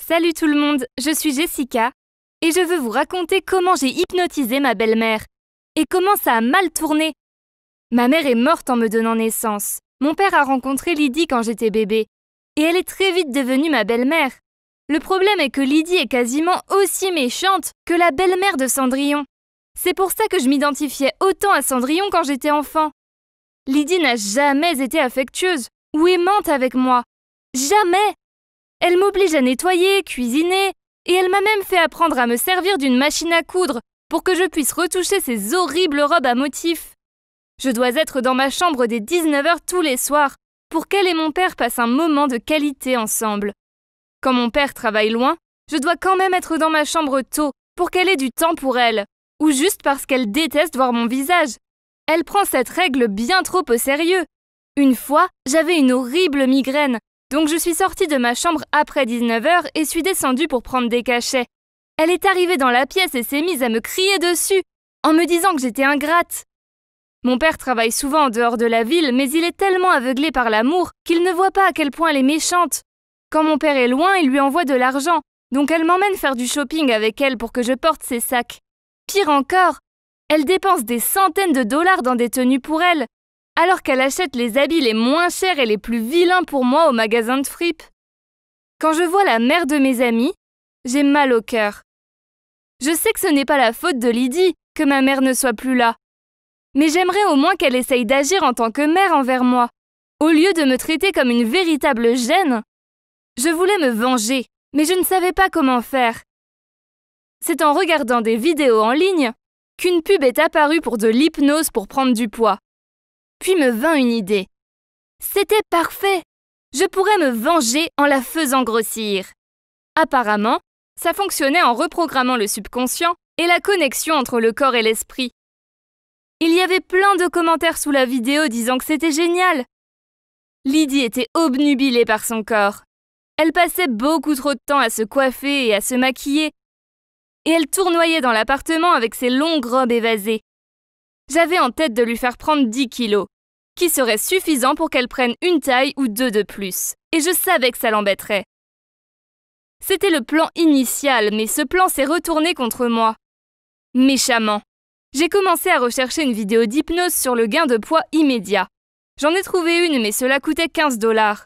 Salut tout le monde, je suis Jessica et je veux vous raconter comment j'ai hypnotisé ma belle-mère et comment ça a mal tourné. Ma mère est morte en me donnant naissance. Mon père a rencontré Lydie quand j'étais bébé et elle est très vite devenue ma belle-mère. Le problème est que Lydie est quasiment aussi méchante que la belle-mère de Cendrillon. C'est pour ça que je m'identifiais autant à Cendrillon quand j'étais enfant. Lydie n'a jamais été affectueuse ou aimante avec moi. Jamais! Elle m'oblige à nettoyer, cuisiner, et elle m'a même fait apprendre à me servir d'une machine à coudre pour que je puisse retoucher ces horribles robes à motifs. Je dois être dans ma chambre dès 19h tous les soirs pour qu'elle et mon père passent un moment de qualité ensemble. Quand mon père travaille loin, je dois quand même être dans ma chambre tôt pour qu'elle ait du temps pour elle, ou juste parce qu'elle déteste voir mon visage. Elle prend cette règle bien trop au sérieux. Une fois, j'avais une horrible migraine, donc je suis sortie de ma chambre après 19h et suis descendue pour prendre des cachets. Elle est arrivée dans la pièce et s'est mise à me crier dessus, en me disant que j'étais ingrate. Mon père travaille souvent en dehors de la ville, mais il est tellement aveuglé par l'amour qu'il ne voit pas à quel point elle est méchante. Quand mon père est loin, il lui envoie de l'argent, donc elle m'emmène faire du shopping avec elle pour que je porte ses sacs. Pire encore, elle dépense des centaines de dollars dans des tenues pour elle, alors qu'elle achète les habits les moins chers et les plus vilains pour moi au magasin de fripes. Quand je vois la mère de mes amis, j'ai mal au cœur. Je sais que ce n'est pas la faute de Lydie que ma mère ne soit plus là, mais j'aimerais au moins qu'elle essaye d'agir en tant que mère envers moi, au lieu de me traiter comme une véritable gêne. Je voulais me venger, mais je ne savais pas comment faire. C'est en regardant des vidéos en ligne qu'une pub est apparue pour de l'hypnose pour prendre du poids. Puis me vint une idée. C'était parfait! Je pourrais me venger en la faisant grossir. Apparemment, ça fonctionnait en reprogrammant le subconscient et la connexion entre le corps et l'esprit. Il y avait plein de commentaires sous la vidéo disant que c'était génial. Lydie était obnubilée par son corps. Elle passait beaucoup trop de temps à se coiffer et à se maquiller, et elle tournoyait dans l'appartement avec ses longues robes évasées. J'avais en tête de lui faire prendre 10 kilos, qui serait suffisant pour qu'elle prenne une taille ou deux de plus, et je savais que ça l'embêterait. C'était le plan initial, mais ce plan s'est retourné contre moi. Méchamment. J'ai commencé à rechercher une vidéo d'hypnose sur le gain de poids immédiat. J'en ai trouvé une, mais cela coûtait 15 $.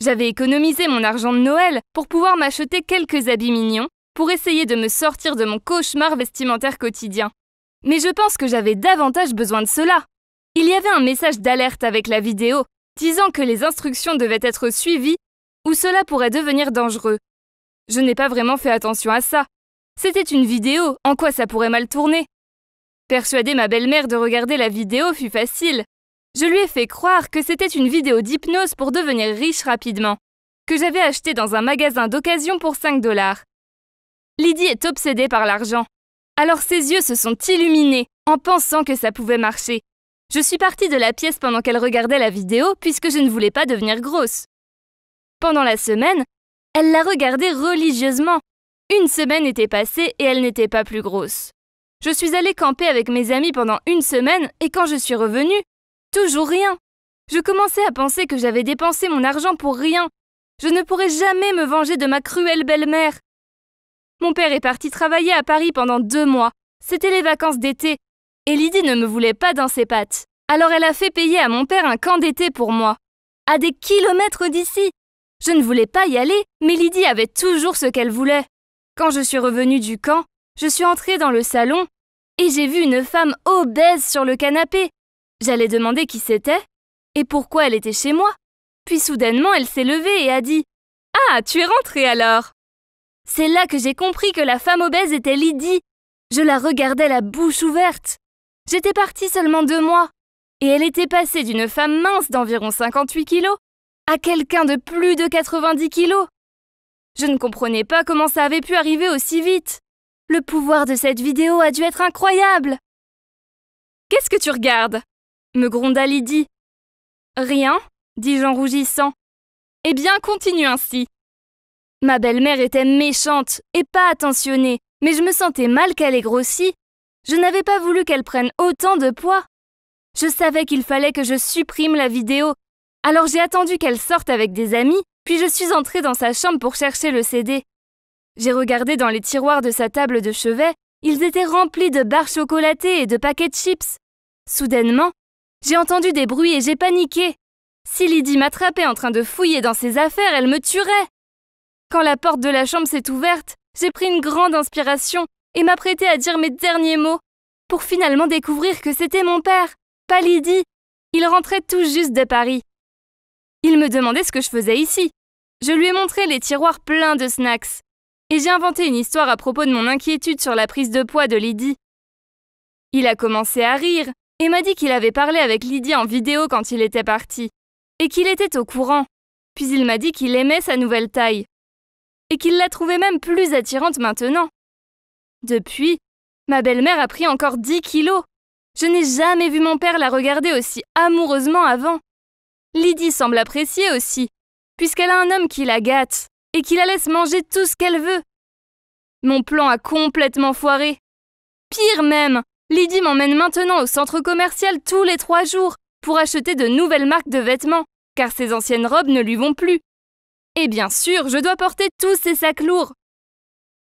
J'avais économisé mon argent de Noël pour pouvoir m'acheter quelques habits mignons pour essayer de me sortir de mon cauchemar vestimentaire quotidien. Mais je pense que j'avais davantage besoin de cela. Il y avait un message d'alerte avec la vidéo, disant que les instructions devaient être suivies ou cela pourrait devenir dangereux. Je n'ai pas vraiment fait attention à ça. C'était une vidéo, en quoi ça pourrait mal tourner? Persuader ma belle-mère de regarder la vidéo fut facile. Je lui ai fait croire que c'était une vidéo d'hypnose pour devenir riche rapidement, que j'avais achetée dans un magasin d'occasion pour 5 $. Lydie est obsédée par l'argent. Alors ses yeux se sont illuminés en pensant que ça pouvait marcher. Je suis partie de la pièce pendant qu'elle regardait la vidéo puisque je ne voulais pas devenir grosse. Pendant la semaine, elle l'a regardée religieusement. Une semaine était passée et elle n'était pas plus grosse. Je suis allée camper avec mes amis pendant une semaine et quand je suis revenue, toujours rien. Je commençais à penser que j'avais dépensé mon argent pour rien. Je ne pourrais jamais me venger de ma cruelle belle-mère. Mon père est parti travailler à Paris pendant 2 mois. C'était les vacances d'été. Et Lydie ne me voulait pas dans ses pattes. Alors elle a fait payer à mon père un camp d'été pour moi. À des kilomètres d'ici. Je ne voulais pas y aller, mais Lydie avait toujours ce qu'elle voulait. Quand je suis revenue du camp, je suis entrée dans le salon et j'ai vu une femme obèse sur le canapé. J'allais demander qui c'était et pourquoi elle était chez moi. Puis soudainement, elle s'est levée et a dit « Ah, tu es rentrée alors !» C'est là que j'ai compris que la femme obèse était Lydie. Je la regardais la bouche ouverte. J'étais partie seulement 2 mois. Et elle était passée d'une femme mince d'environ 58 kilos à quelqu'un de plus de 90 kilos. Je ne comprenais pas comment ça avait pu arriver aussi vite. Le pouvoir de cette vidéo a dû être incroyable. « Qu'est-ce que tu regardes ?» me gronda Lydie. « Rien, » dis-je en rougissant. « Eh bien, continue ainsi. » Ma belle-mère était méchante et pas attentionnée, mais je me sentais mal qu'elle ait grossi. Je n'avais pas voulu qu'elle prenne autant de poids. Je savais qu'il fallait que je supprime la vidéo, alors j'ai attendu qu'elle sorte avec des amis Puis je suis entrée dans sa chambre pour chercher le CD. J'ai regardé dans les tiroirs de sa table de chevet, ils étaient remplis de barres chocolatées et de paquets de chips. Soudainement, j'ai entendu des bruits et j'ai paniqué. Si Lydie m'attrapait en train de fouiller dans ses affaires, elle me tuerait. Quand la porte de la chambre s'est ouverte, j'ai pris une grande inspiration et m'apprêtais à dire mes derniers mots, pour finalement découvrir que c'était mon père, pas Lydie. Il rentrait tout juste de Paris. Il me demandait ce que je faisais ici. Je lui ai montré les tiroirs pleins de snacks. Et j'ai inventé une histoire à propos de mon inquiétude sur la prise de poids de Lydie. Il a commencé à rire et m'a dit qu'il avait parlé avec Lydie en vidéo quand il était parti, et qu'il était au courant. Puis il m'a dit qu'il aimait sa nouvelle taille, et qu'il la trouvait même plus attirante maintenant. Depuis, ma belle-mère a pris encore 10 kilos. Je n'ai jamais vu mon père la regarder aussi amoureusement avant. Lydie semble apprécier aussi, puisqu'elle a un homme qui la gâte et qui la laisse manger tout ce qu'elle veut. Mon plan a complètement foiré. Pire même, Lydie m'emmène maintenant au centre commercial tous les 3 jours pour acheter de nouvelles marques de vêtements, car ses anciennes robes ne lui vont plus. Et bien sûr, je dois porter tous ces sacs lourds.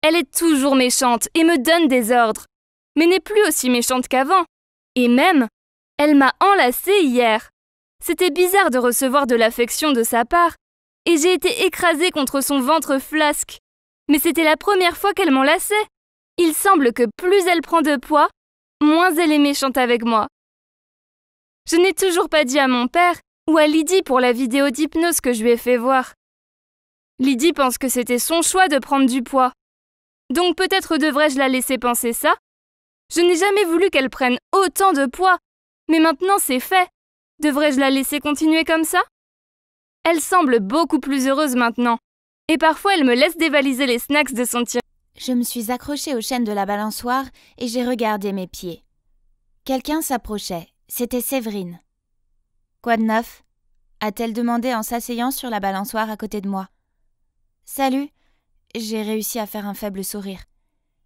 Elle est toujours méchante et me donne des ordres, mais n'est plus aussi méchante qu'avant. Et même, elle m'a enlacée hier. C'était bizarre de recevoir de l'affection de sa part, et j'ai été écrasée contre son ventre flasque. Mais c'était la première fois qu'elle m'enlaçait. Il semble que plus elle prend de poids, moins elle est méchante avec moi. Je n'ai toujours pas dit à mon père ou à Lydie pour la vidéo d'hypnose que je lui ai fait voir. Lydie pense que c'était son choix de prendre du poids. Donc peut-être devrais-je la laisser penser ça? Je n'ai jamais voulu qu'elle prenne autant de poids, mais maintenant c'est fait. Devrais-je la laisser continuer comme ça? Elle semble beaucoup plus heureuse maintenant, et parfois elle me laisse dévaliser les snacks de son tiroir. Je me suis accrochée aux chaînes de la balançoire et j'ai regardé mes pieds. Quelqu'un s'approchait, c'était Séverine. « Quoi de neuf ?» a-t-elle demandé en s'asseyant sur la balançoire à côté de moi. « Salut !» J'ai réussi à faire un faible sourire.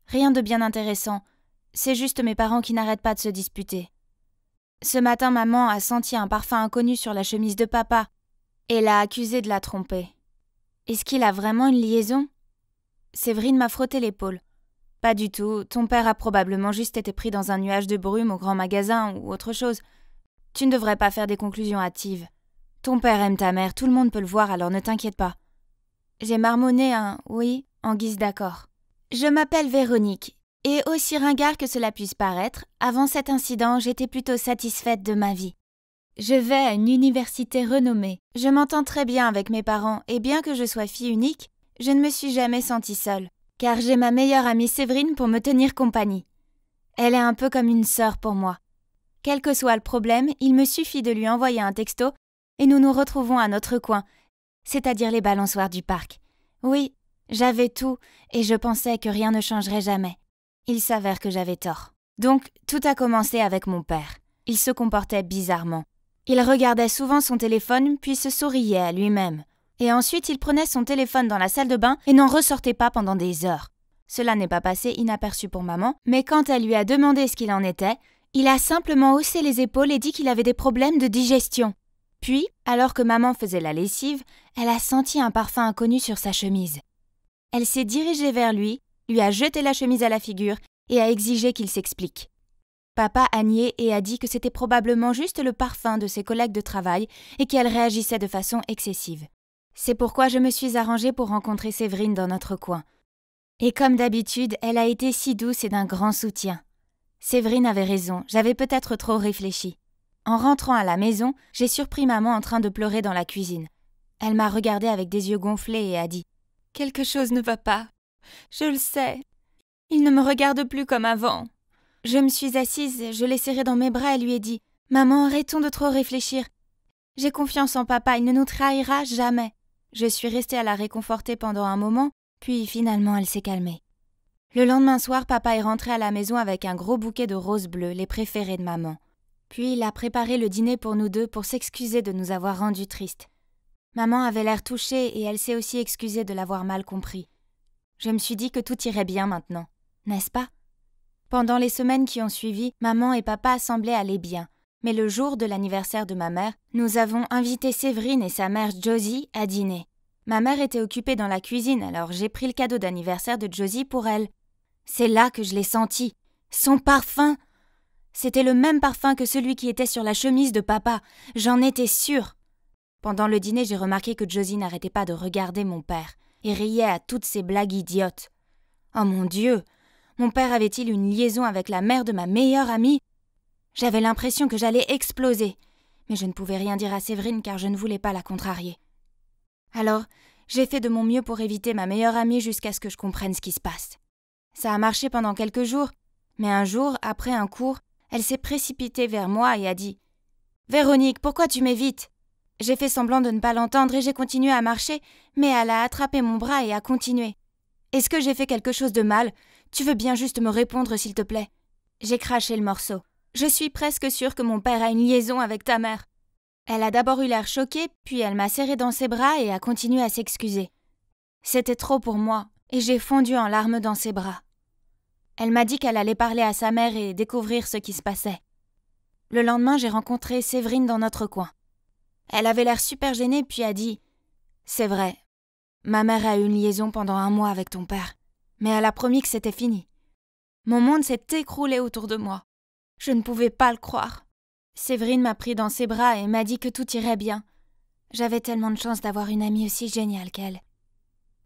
Rien de bien intéressant, c'est juste mes parents qui n'arrêtent pas de se disputer. Ce matin, maman a senti un parfum inconnu sur la chemise de papa et l'a accusé de la tromper. Est-ce qu'il a vraiment une liaison ? Séverine m'a frotté l'épaule. Pas du tout, ton père a probablement juste été pris dans un nuage de brume au grand magasin ou autre chose. Tu ne devrais pas faire des conclusions hâtives. Ton père aime ta mère, tout le monde peut le voir, alors ne t'inquiète pas. J'ai marmonné un « oui » en guise d'accord. Je m'appelle Véronique, et aussi ringard que cela puisse paraître, avant cet incident, j'étais plutôt satisfaite de ma vie. Je vais à une université renommée. Je m'entends très bien avec mes parents, et bien que je sois fille unique, je ne me suis jamais sentie seule, car j'ai ma meilleure amie Séverine pour me tenir compagnie. Elle est un peu comme une sœur pour moi. Quel que soit le problème, il me suffit de lui envoyer un texto, et nous nous retrouvons à notre coin, c'est-à-dire les balançoires du parc. Oui, j'avais tout, et je pensais que rien ne changerait jamais. Il s'avère que j'avais tort. Donc, tout a commencé avec mon père. Il se comportait bizarrement. Il regardait souvent son téléphone, puis se souriait à lui-même. Et ensuite, il prenait son téléphone dans la salle de bain et n'en ressortait pas pendant des heures. Cela n'est pas passé inaperçu pour maman, mais quand elle lui a demandé ce qu'il en était, il a simplement haussé les épaules et dit qu'il avait des problèmes de digestion. Puis, alors que maman faisait la lessive, elle a senti un parfum inconnu sur sa chemise. Elle s'est dirigée vers lui a jeté la chemise à la figure et a exigé qu'il s'explique. Papa a nié et a dit que c'était probablement juste le parfum de ses collègues de travail et qu'elle réagissait de façon excessive. C'est pourquoi je me suis arrangée pour rencontrer Séverine dans notre coin. Et comme d'habitude, elle a été si douce et d'un grand soutien. Séverine avait raison, j'avais peut-être trop réfléchi. En rentrant à la maison, j'ai surpris maman en train de pleurer dans la cuisine. Elle m'a regardée avec des yeux gonflés et a dit « Quelque chose ne va pas. Je le sais. Il ne me regarde plus comme avant. » Je me suis assise, je l'ai serré dans mes bras et lui ai dit « Maman, arrêtons de trop réfléchir. J'ai confiance en papa, il ne nous trahira jamais. » Je suis restée à la réconforter pendant un moment, puis finalement elle s'est calmée. Le lendemain soir, papa est rentré à la maison avec un gros bouquet de roses bleues, les préférés de maman. Puis il a préparé le dîner pour nous deux pour s'excuser de nous avoir rendus tristes. Maman avait l'air touchée et elle s'est aussi excusée de l'avoir mal compris. Je me suis dit que tout irait bien maintenant, n'est-ce pas? Pendant les semaines qui ont suivi, maman et papa semblaient aller bien. Mais le jour de l'anniversaire de ma mère, nous avons invité Séverine et sa mère Josie à dîner. Ma mère était occupée dans la cuisine, alors j'ai pris le cadeau d'anniversaire de Josie pour elle. C'est là que je l'ai senti. Son parfum! C'était le même parfum que celui qui était sur la chemise de papa. J'en étais sûre. Pendant le dîner, j'ai remarqué que Josie n'arrêtait pas de regarder mon père et riait à toutes ces blagues idiotes. Oh mon Dieu! Mon père avait-il une liaison avec la mère de ma meilleure amie? J'avais l'impression que j'allais exploser, mais je ne pouvais rien dire à Séverine car je ne voulais pas la contrarier. Alors, j'ai fait de mon mieux pour éviter ma meilleure amie jusqu'à ce que je comprenne ce qui se passe. Ça a marché pendant quelques jours, mais un jour, après un cours, elle s'est précipitée vers moi et a dit « Véronique, pourquoi tu m'évites ?» J'ai fait semblant de ne pas l'entendre et j'ai continué à marcher, mais elle a attrapé mon bras et a continué. « Est-ce que j'ai fait quelque chose de mal? Tu veux bien juste me répondre, s'il te plaît ?» J'ai craché le morceau. « Je suis presque sûre que mon père a une liaison avec ta mère. » Elle a d'abord eu l'air choquée, puis elle m'a serré dans ses bras et a continué à s'excuser. C'était trop pour moi, et j'ai fondu en larmes dans ses bras. Elle m'a dit qu'elle allait parler à sa mère et découvrir ce qui se passait. Le lendemain, j'ai rencontré Séverine dans notre coin. Elle avait l'air super gênée, puis a dit « C'est vrai, ma mère a eu une liaison pendant 1 mois avec ton père, mais elle a promis que c'était fini. » Mon monde s'est écroulé autour de moi. Je ne pouvais pas le croire. Séverine m'a pris dans ses bras et m'a dit que tout irait bien. J'avais tellement de chance d'avoir une amie aussi géniale qu'elle.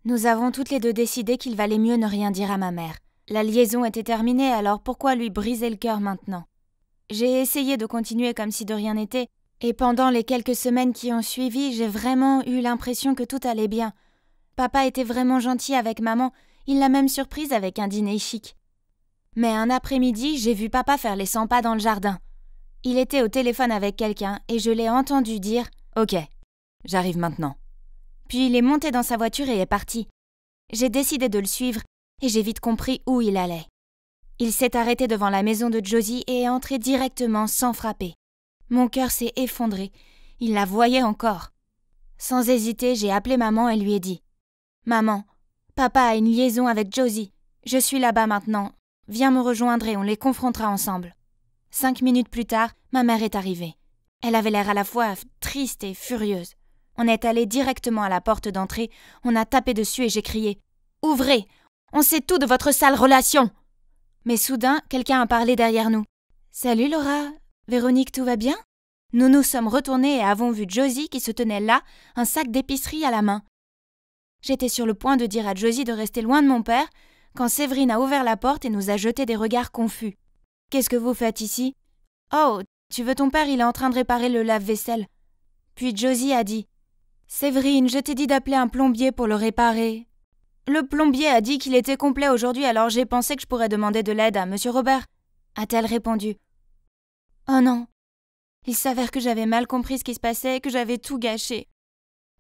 Nous avons toutes les deux décidé qu'il valait mieux ne rien dire à ma mère. La liaison était terminée, alors pourquoi lui briser le cœur maintenant? J'ai essayé de continuer comme si de rien n'était, et pendant les quelques semaines qui ont suivi, j'ai vraiment eu l'impression que tout allait bien. Papa était vraiment gentil avec maman, il l'a même surprise avec un dîner chic. Mais un après-midi, j'ai vu papa faire les 100 pas dans le jardin. Il était au téléphone avec quelqu'un et je l'ai entendu dire « Ok, j'arrive maintenant ». Puis il est monté dans sa voiture et est parti. J'ai décidé de le suivre et j'ai vite compris où il allait. Il s'est arrêté devant la maison de Josie et est entré directement sans frapper. Mon cœur s'est effondré, il la voyait encore. Sans hésiter, j'ai appelé maman et lui ai dit « Maman, papa a une liaison avec Josie. Je suis là-bas maintenant. Viens me rejoindre et on les confrontera ensemble. » 5 minutes plus tard, ma mère est arrivée. Elle avait l'air à la fois triste et furieuse. On est allé directement à la porte d'entrée, on a tapé dessus et j'ai crié « Ouvrez! On sait tout de votre sale relation !» Mais soudain, quelqu'un a parlé derrière nous. « Salut Laura! Véronique, tout va bien ?» Nous nous sommes retournés et avons vu Josie qui se tenait là, un sac d'épicerie à la main. J'étais sur le point de dire à Josie de rester loin de mon père, quand Séverine a ouvert la porte et nous a jeté des regards confus. « Qu'est-ce que vous faites ici ?»« Oh, tu veux ton père, il est en train de réparer le lave-vaisselle. » Puis Josie a dit « Séverine, je t'ai dit d'appeler un plombier pour le réparer. » Le plombier a dit qu'il était complet aujourd'hui, alors j'ai pensé que je pourrais demander de l'aide à Monsieur Robert, a-t-elle répondu. Oh non. Il s'avère que j'avais mal compris ce qui se passait et que j'avais tout gâché.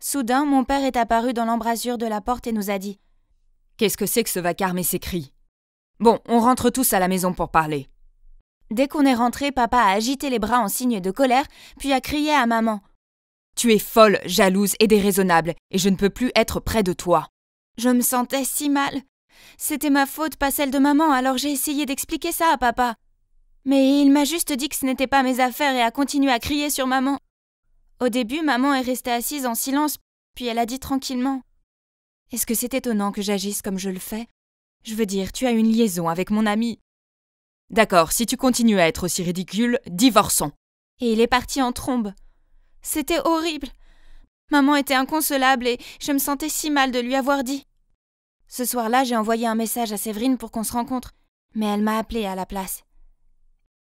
Soudain, mon père est apparu dans l'embrasure de la porte et nous a dit « Qu'est-ce que c'est que ce vacarme et ces cris ? Bon, on rentre tous à la maison pour parler. » Dès qu'on est rentré, papa a agité les bras en signe de colère, puis a crié à maman « Tu es folle, jalouse et déraisonnable, et je ne peux plus être près de toi. » Je me sentais si mal. C'était ma faute, pas celle de maman, alors j'ai essayé d'expliquer ça à papa. Mais il m'a juste dit que ce n'était pas mes affaires et a continué à crier sur maman. Au début, maman est restée assise en silence, puis elle a dit tranquillement « Est-ce que c'est étonnant que j'agisse comme je le fais ? Je veux dire, tu as une liaison avec mon ami. » D'accord, si tu continues à être aussi ridicule, divorçons. Et il est parti en trombe. C'était horrible. Maman était inconsolable et je me sentais si mal de lui avoir dit. Ce soir-là, j'ai envoyé un message à Séverine pour qu'on se rencontre, mais elle m'a appelée à la place.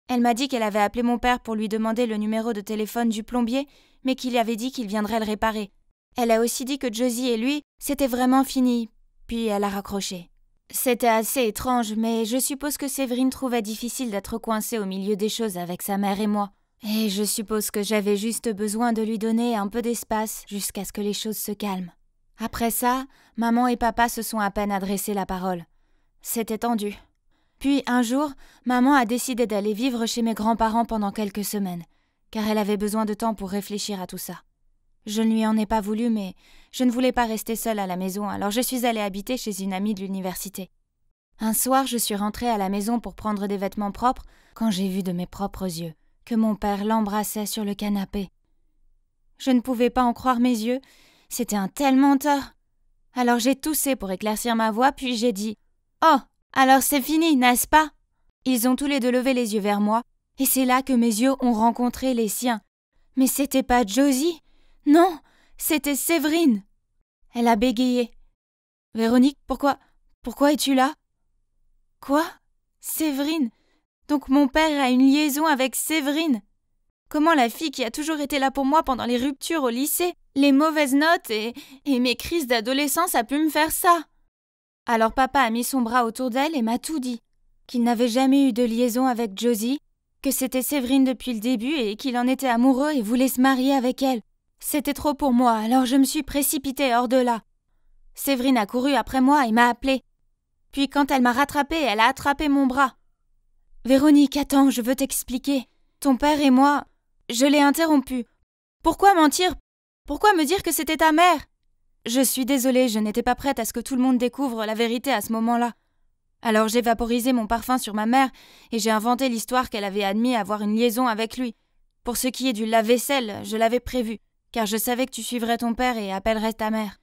Elle m'a dit qu'elle avait appelé mon père pour lui demander le numéro de téléphone du plombier, mais qu'il avait dit qu'il viendrait le réparer. Elle a aussi dit que Josie et lui, c'était vraiment fini, puis elle a raccroché. C'était assez étrange, mais je suppose que Séverine trouvait difficile d'être coincée au milieu des choses avec sa mère et moi. Et je suppose que j'avais juste besoin de lui donner un peu d'espace jusqu'à ce que les choses se calment. Après ça, maman et papa se sont à peine adressé la parole. C'était tendu. Puis un jour, maman a décidé d'aller vivre chez mes grands-parents pendant quelques semaines, car elle avait besoin de temps pour réfléchir à tout ça. Je ne lui en ai pas voulu, mais je ne voulais pas rester seule à la maison, alors je suis allée habiter chez une amie de l'université. Un soir, je suis rentrée à la maison pour prendre des vêtements propres quand j'ai vu de mes propres yeux que mon père l'embrassait sur le canapé. Je ne pouvais pas en croire mes yeux. C'était un tel menteur. Alors j'ai toussé pour éclaircir ma voix, puis j'ai dit « Oh, alors c'est fini, n'est-ce pas ?» Ils ont tous les deux levé les yeux vers moi, et c'est là que mes yeux ont rencontré les siens. Mais c'était pas Josie. Non, c'était Séverine. Elle a bégayé. « Véronique, pourquoi es-tu là ?»« Quoi ? Séverine ? Donc mon père a une liaison avec Séverine ? Comment la fille qui a toujours été là pour moi pendant les ruptures au lycée, les mauvaises notes et mes crises d'adolescence a pu me faire ça ?» Alors papa a mis son bras autour d'elle et m'a tout dit. Qu'il n'avait jamais eu de liaison avec Josie, que c'était Séverine depuis le début et qu'il en était amoureux et voulait se marier avec elle. C'était trop pour moi, alors je me suis précipitée hors de là. Séverine a couru après moi et m'a appelée. Puis quand elle m'a rattrapée, elle a attrapé mon bras. « Véronique, attends, je veux t'expliquer. Ton père et moi, je l'ai interrompu. Pourquoi mentir ? Pourquoi me dire que c'était ta mère ? Je suis désolée, je n'étais pas prête à ce que tout le monde découvre la vérité à ce moment-là. Alors j'ai vaporisé mon parfum sur ma mère et j'ai inventé l'histoire qu'elle avait admis avoir une liaison avec lui. Pour ce qui est du lave-vaisselle, je l'avais prévu, car je savais que tu suivrais ton père et appellerais ta mère.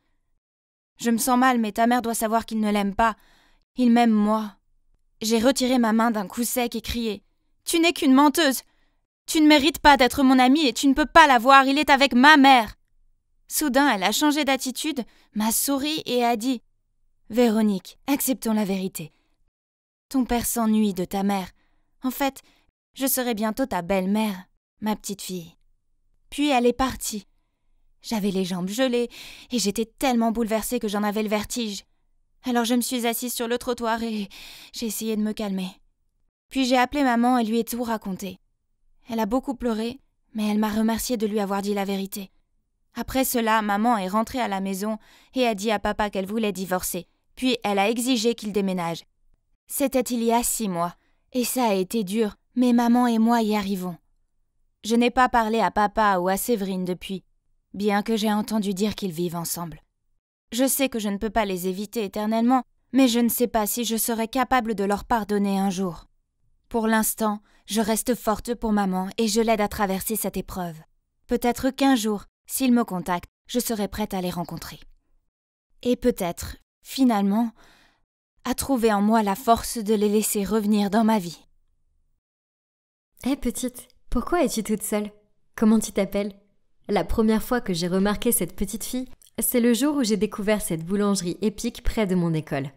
Je me sens mal, mais ta mère doit savoir qu'il ne l'aime pas. Il m'aime moi. » J'ai retiré ma main d'un coup sec et crié « Tu n'es qu'une menteuse. Tu ne mérites pas d'être mon amie et tu ne peux pas l'avoir, il est avec ma mère. » Soudain, elle a changé d'attitude, m'a souri et a dit « Véronique, acceptons la vérité. Ton père s'ennuie de ta mère. En fait, je serai bientôt ta belle-mère, ma petite fille. » Puis elle est partie. J'avais les jambes gelées et j'étais tellement bouleversée que j'en avais le vertige. Alors je me suis assise sur le trottoir et j'ai essayé de me calmer. Puis j'ai appelé maman et lui ai tout raconté. Elle a beaucoup pleuré, mais elle m'a remercié de lui avoir dit la vérité. Après cela, maman est rentrée à la maison et a dit à papa qu'elle voulait divorcer. Puis elle a exigé qu'il déménage. C'était il y a 6 mois, et ça a été dur, mais maman et moi y arrivons. Je n'ai pas parlé à papa ou à Séverine depuis, bien que j'ai entendu dire qu'ils vivent ensemble. Je sais que je ne peux pas les éviter éternellement, mais je ne sais pas si je serai capable de leur pardonner un jour. Pour l'instant, je reste forte pour maman et je l'aide à traverser cette épreuve. Peut-être qu'un jour, s'ils me contactent, je serai prête à les rencontrer. Et peut-être, finalement, à trouver en moi la force de les laisser revenir dans ma vie. Hé petite, pourquoi es-tu toute seule ? Comment tu t'appelles ? La première fois que j'ai remarqué cette petite fille, c'est le jour où j'ai découvert cette boulangerie épique près de mon école.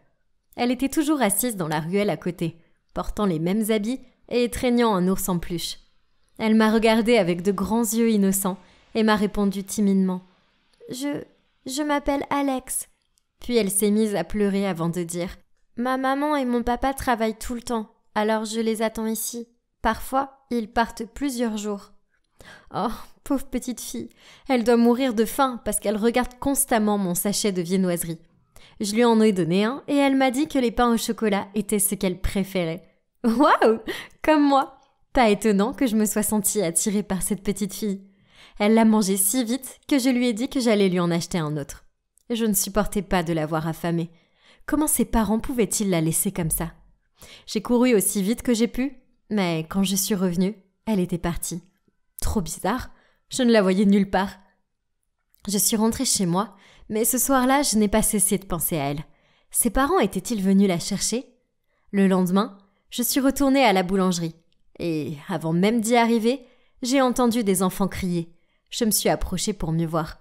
Elle était toujours assise dans la ruelle à côté, portant les mêmes habits et traînant un ours en peluche. Elle m'a regardée avec de grands yeux innocents et m'a répondu timidement « Je m'appelle Alex ». Puis elle s'est mise à pleurer avant de dire « Ma maman et mon papa travaillent tout le temps, alors je les attends ici. Parfois, ils partent plusieurs jours. » Oh, pauvre petite fille, elle doit mourir de faim parce qu'elle regarde constamment mon sachet de viennoiserie. Je lui en ai donné un et elle m'a dit que les pains au chocolat étaient ce qu'elle préférait. Waouh, comme moi. Pas étonnant que je me sois sentie attirée par cette petite fille. Elle l'a mangé si vite que je lui ai dit que j'allais lui en acheter un autre. Je ne supportais pas de la voir affamée. Comment ses parents pouvaient-ils la laisser comme ça ? J'ai couru aussi vite que j'ai pu, mais quand je suis revenue, elle était partie. Trop bizarre, je ne la voyais nulle part. Je suis rentrée chez moi, mais ce soir-là, je n'ai pas cessé de penser à elle. Ses parents étaient-ils venus la chercher ? Le lendemain, je suis retournée à la boulangerie. Et avant même d'y arriver, j'ai entendu des enfants crier. Je me suis approchée pour mieux voir.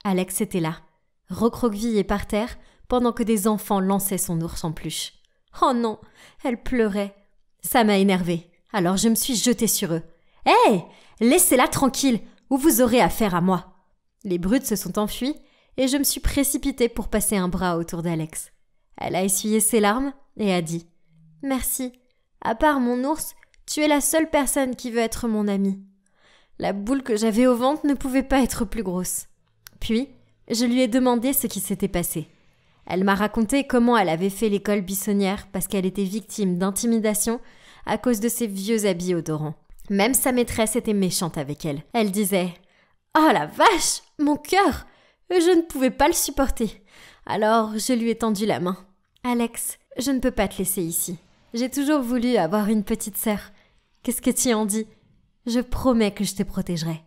Alex était là, recroquevillé par terre, pendant que des enfants lançaient son ours en peluche. Oh non, elle pleurait. Ça m'a énervée, alors je me suis jetée sur eux. « Hé, laissez-la tranquille, ou vous aurez affaire à moi !» Les brutes se sont enfuies et je me suis précipitée pour passer un bras autour d'Alex. Elle a essuyé ses larmes et a dit « Merci, à part mon ours, tu es la seule personne qui veut être mon amie. » La boule que j'avais au ventre ne pouvait pas être plus grosse. Puis, je lui ai demandé ce qui s'était passé. Elle m'a raconté comment elle avait fait l'école buissonnière parce qu'elle était victime d'intimidation à cause de ses vieux habits odorants. Même sa maîtresse était méchante avec elle. Elle disait « Oh la vache, mon cœur !» Je ne pouvais pas le supporter. Alors, je lui ai tendu la main. « Alex, je ne peux pas te laisser ici. J'ai toujours voulu avoir une petite sœur. Qu'est-ce que tu en dis ? Je promets que je te protégerai. »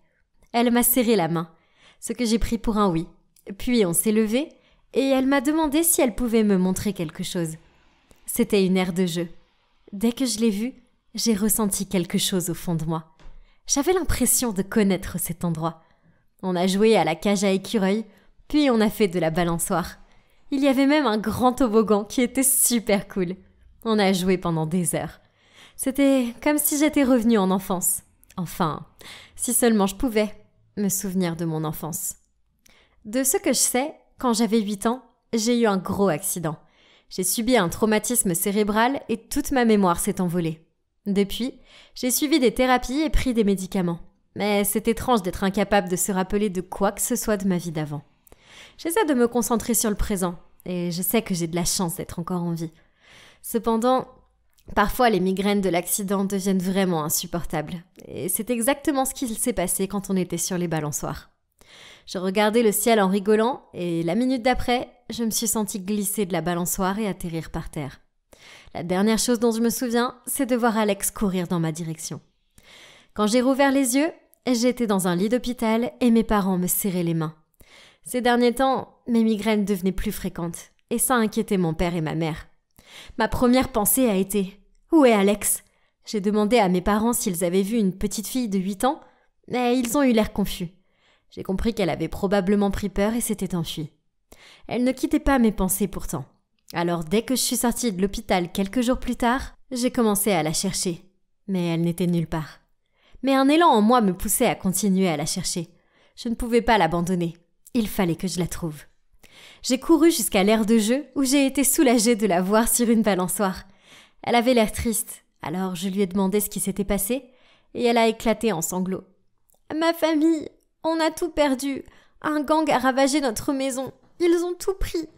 Elle m'a serré la main, ce que j'ai pris pour un oui. Puis on s'est levé et elle m'a demandé si elle pouvait me montrer quelque chose. C'était une aire de jeu. Dès que je l'ai vue, j'ai ressenti quelque chose au fond de moi. J'avais l'impression de connaître cet endroit. On a joué à la cage à écureuils, puis on a fait de la balançoire. Il y avait même un grand toboggan qui était super cool. On a joué pendant des heures. C'était comme si j'étais revenue en enfance. Enfin, si seulement je pouvais me souvenir de mon enfance. De ce que je sais, quand j'avais 8 ans, j'ai eu un gros accident. J'ai subi un traumatisme cérébral et toute ma mémoire s'est envolée. Depuis, j'ai suivi des thérapies et pris des médicaments. Mais c'est étrange d'être incapable de se rappeler de quoi que ce soit de ma vie d'avant. J'essaie de me concentrer sur le présent et je sais que j'ai de la chance d'être encore en vie. Cependant, parfois les migraines de l'accident deviennent vraiment insupportables. Et c'est exactement ce qui s'est passé quand on était sur les balançoires. Je regardais le ciel en rigolant et la minute d'après, je me suis sentie glisser de la balançoire et atterrir par terre. La dernière chose dont je me souviens, c'est de voir Alex courir dans ma direction. Quand j'ai rouvert les yeux, j'étais dans un lit d'hôpital et mes parents me serraient les mains. Ces derniers temps, mes migraines devenaient plus fréquentes et ça inquiétait mon père et ma mère. Ma première pensée a été « Où est Alex ?» J'ai demandé à mes parents s'ils avaient vu une petite fille de 8 ans, mais ils ont eu l'air confus. J'ai compris qu'elle avait probablement pris peur et s'était enfuie. Elle ne quittait pas mes pensées pourtant. Alors dès que je suis sortie de l'hôpital quelques jours plus tard, j'ai commencé à la chercher. Mais elle n'était nulle part. Mais un élan en moi me poussait à continuer à la chercher. Je ne pouvais pas l'abandonner. Il fallait que je la trouve. J'ai couru jusqu'à l'aire de jeu où j'ai été soulagée de la voir sur une balançoire. Elle avait l'air triste, alors je lui ai demandé ce qui s'était passé et elle a éclaté en sanglots. « Ma famille, on a tout perdu. Un gang a ravagé notre maison. Ils ont tout pris. »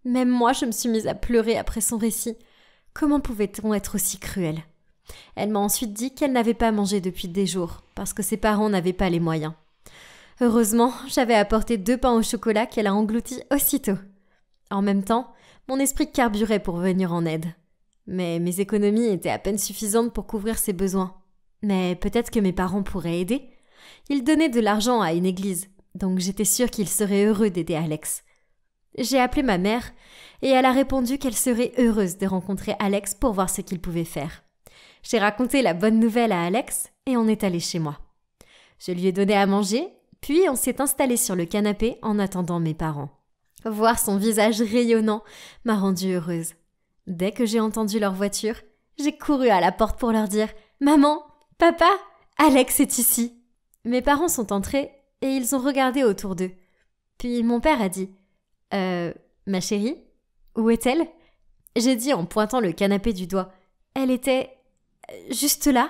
Même moi, je me suis mise à pleurer après son récit. Comment pouvait-on être aussi cruel ? Elle m'a ensuite dit qu'elle n'avait pas mangé depuis des jours parce que ses parents n'avaient pas les moyens. Heureusement, j'avais apporté 2 pains au chocolat qu'elle a engloutis aussitôt. En même temps, mon esprit carburait pour venir en aide. Mais mes économies étaient à peine suffisantes pour couvrir ses besoins. Mais peut-être que mes parents pourraient aider. Ils donnaient de l'argent à une église, donc j'étais sûre qu'ils seraient heureux d'aider Alex. J'ai appelé ma mère et elle a répondu qu'elle serait heureuse de rencontrer Alex pour voir ce qu'il pouvait faire. J'ai raconté la bonne nouvelle à Alex et on est allé chez moi. Je lui ai donné à manger, puis on s'est installé sur le canapé en attendant mes parents. Voir son visage rayonnant m'a rendue heureuse. Dès que j'ai entendu leur voiture, j'ai couru à la porte pour leur dire « Maman, papa, Alex est ici !» Mes parents sont entrés et ils ont regardé autour d'eux. Puis mon père a dit « ma chérie, où est-elle ?» J'ai dit en pointant le canapé du doigt. Elle était juste là.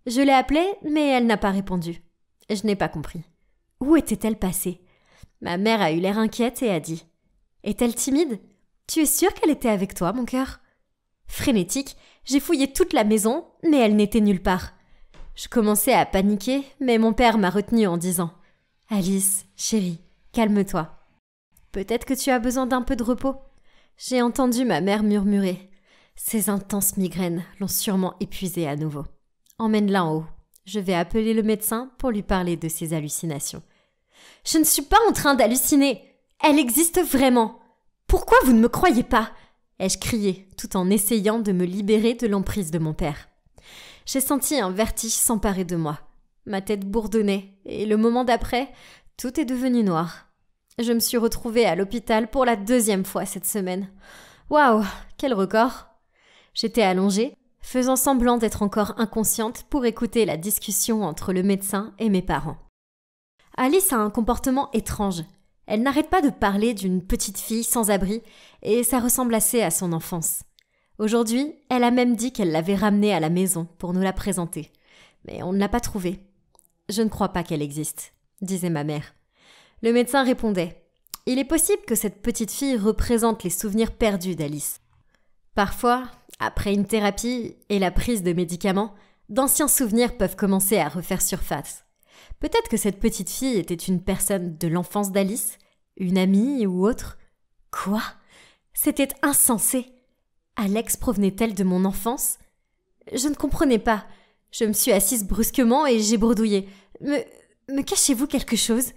Je l'ai appelée, mais elle n'a pas répondu. Je n'ai pas compris. Où était-elle passée ? Ma mère a eu l'air inquiète et a dit « Est-elle timide ? Tu es sûre qu'elle était avec toi, mon cœur ?» Frénétique, j'ai fouillé toute la maison, mais elle n'était nulle part. Je commençais à paniquer, mais mon père m'a retenue en disant « Alice, chérie, calme-toi. Peut-être que tu as besoin d'un peu de repos. » J'ai entendu ma mère murmurer. Ces intenses migraines l'ont sûrement épuisée à nouveau. Emmène-la en haut. Je vais appeler le médecin pour lui parler de ses hallucinations. « Je ne suis pas en train d'halluciner. Elle existe vraiment. Pourquoi vous ne me croyez pas ?» ai-je crié, tout en essayant de me libérer de l'emprise de mon père. J'ai senti un vertige s'emparer de moi. Ma tête bourdonnait et le moment d'après, tout est devenu noir. Je me suis retrouvée à l'hôpital pour la 2e fois cette semaine. Waouh, quel record! J'étais allongée, faisant semblant d'être encore inconsciente pour écouter la discussion entre le médecin et mes parents. Alice a un comportement étrange. Elle n'arrête pas de parler d'une petite fille sans abri et ça ressemble assez à son enfance. Aujourd'hui, elle a même dit qu'elle l'avait ramenée à la maison pour nous la présenter. Mais on ne l'a pas trouvée. « Je ne crois pas qu'elle existe », disait ma mère. Le médecin répondait « Il est possible que cette petite fille représente les souvenirs perdus d'Alice. » Parfois, après une thérapie et la prise de médicaments, d'anciens souvenirs peuvent commencer à refaire surface. Peut-être que cette petite fille était une personne de l'enfance d'Alice, une amie ou autre. Quoi ? C'était insensé. Alex provenait-elle de mon enfance ? Je ne comprenais pas. Je me suis assise brusquement et j'ai bredouillé. Me cachez-vous quelque chose ?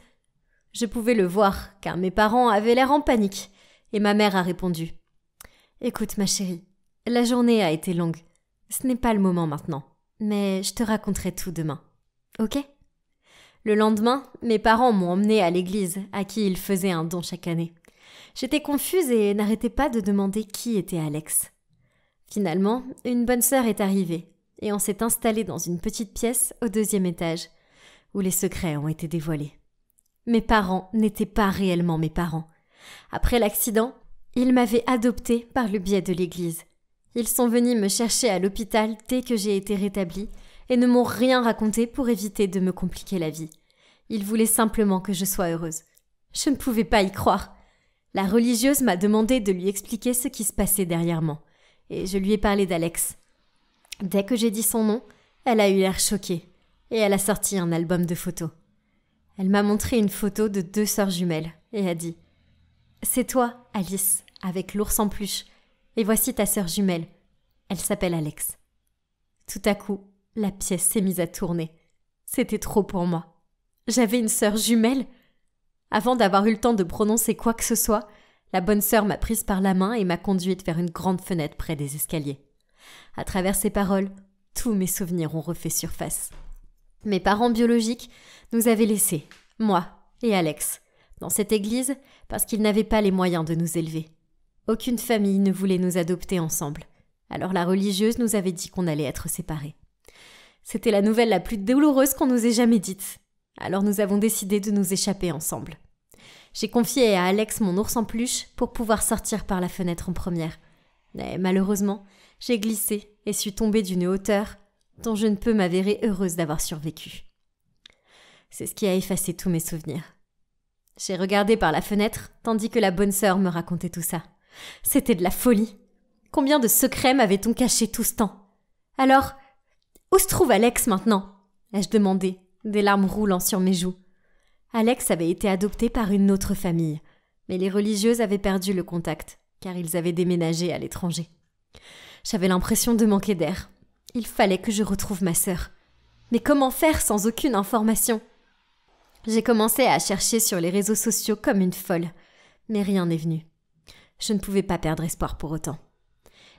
Je pouvais le voir, car mes parents avaient l'air en panique, et ma mère a répondu « Écoute, ma chérie, la journée a été longue. Ce n'est pas le moment maintenant, mais je te raconterai tout demain. Ok ?» Le lendemain, mes parents m'ont emmenée à l'église, à qui ils faisaient un don chaque année. J'étais confuse et n'arrêtais pas de demander qui était Alex. Finalement, une bonne sœur est arrivée, et on s'est installé dans une petite pièce au 2e étage, où les secrets ont été dévoilés. Mes parents n'étaient pas réellement mes parents. Après l'accident, ils m'avaient adoptée par le biais de l'église. Ils sont venus me chercher à l'hôpital dès que j'ai été rétablie et ne m'ont rien raconté pour éviter de me compliquer la vie. Ils voulaient simplement que je sois heureuse. Je ne pouvais pas y croire. La religieuse m'a demandé de lui expliquer ce qui se passait derrière moi, et je lui ai parlé d'Alex. Dès que j'ai dit son nom, elle a eu l'air choquée, et elle a sorti un album de photos. Elle m'a montré une photo de 2 sœurs jumelles, et a dit « C'est toi, Alice, avec l'ours en peluche, et voici ta sœur jumelle. Elle s'appelle Alex. » Tout à coup, la pièce s'est mise à tourner. C'était trop pour moi. J'avais une sœur jumelle. Avant d'avoir eu le temps de prononcer quoi que ce soit, la bonne sœur m'a prise par la main et m'a conduite vers une grande fenêtre près des escaliers. À travers ces paroles, tous mes souvenirs ont refait surface. Mes parents biologiques nous avaient laissés, moi et Alex, dans cette église parce qu'ils n'avaient pas les moyens de nous élever. Aucune famille ne voulait nous adopter ensemble. Alors la religieuse nous avait dit qu'on allait être séparés. C'était la nouvelle la plus douloureuse qu'on nous ait jamais dite. Alors nous avons décidé de nous échapper ensemble. J'ai confié à Alex mon ours en peluche pour pouvoir sortir par la fenêtre en première. Mais malheureusement, j'ai glissé et suis tombée d'une hauteur dont je ne peux m'avérer heureuse d'avoir survécu. C'est ce qui a effacé tous mes souvenirs. J'ai regardé par la fenêtre tandis que la bonne sœur me racontait tout ça. C'était de la folie. Combien de secrets m'avait-on caché tout ce temps? Alors, où se trouve Alex maintenant? Ai-je demandé, des larmes roulant sur mes joues. Alex avait été adopté par une autre famille, mais les religieuses avaient perdu le contact, car ils avaient déménagé à l'étranger. J'avais l'impression de manquer d'air. Il fallait que je retrouve ma sœur. Mais comment faire sans aucune information? J'ai commencé à chercher sur les réseaux sociaux comme une folle, mais rien n'est venu. Je ne pouvais pas perdre espoir pour autant.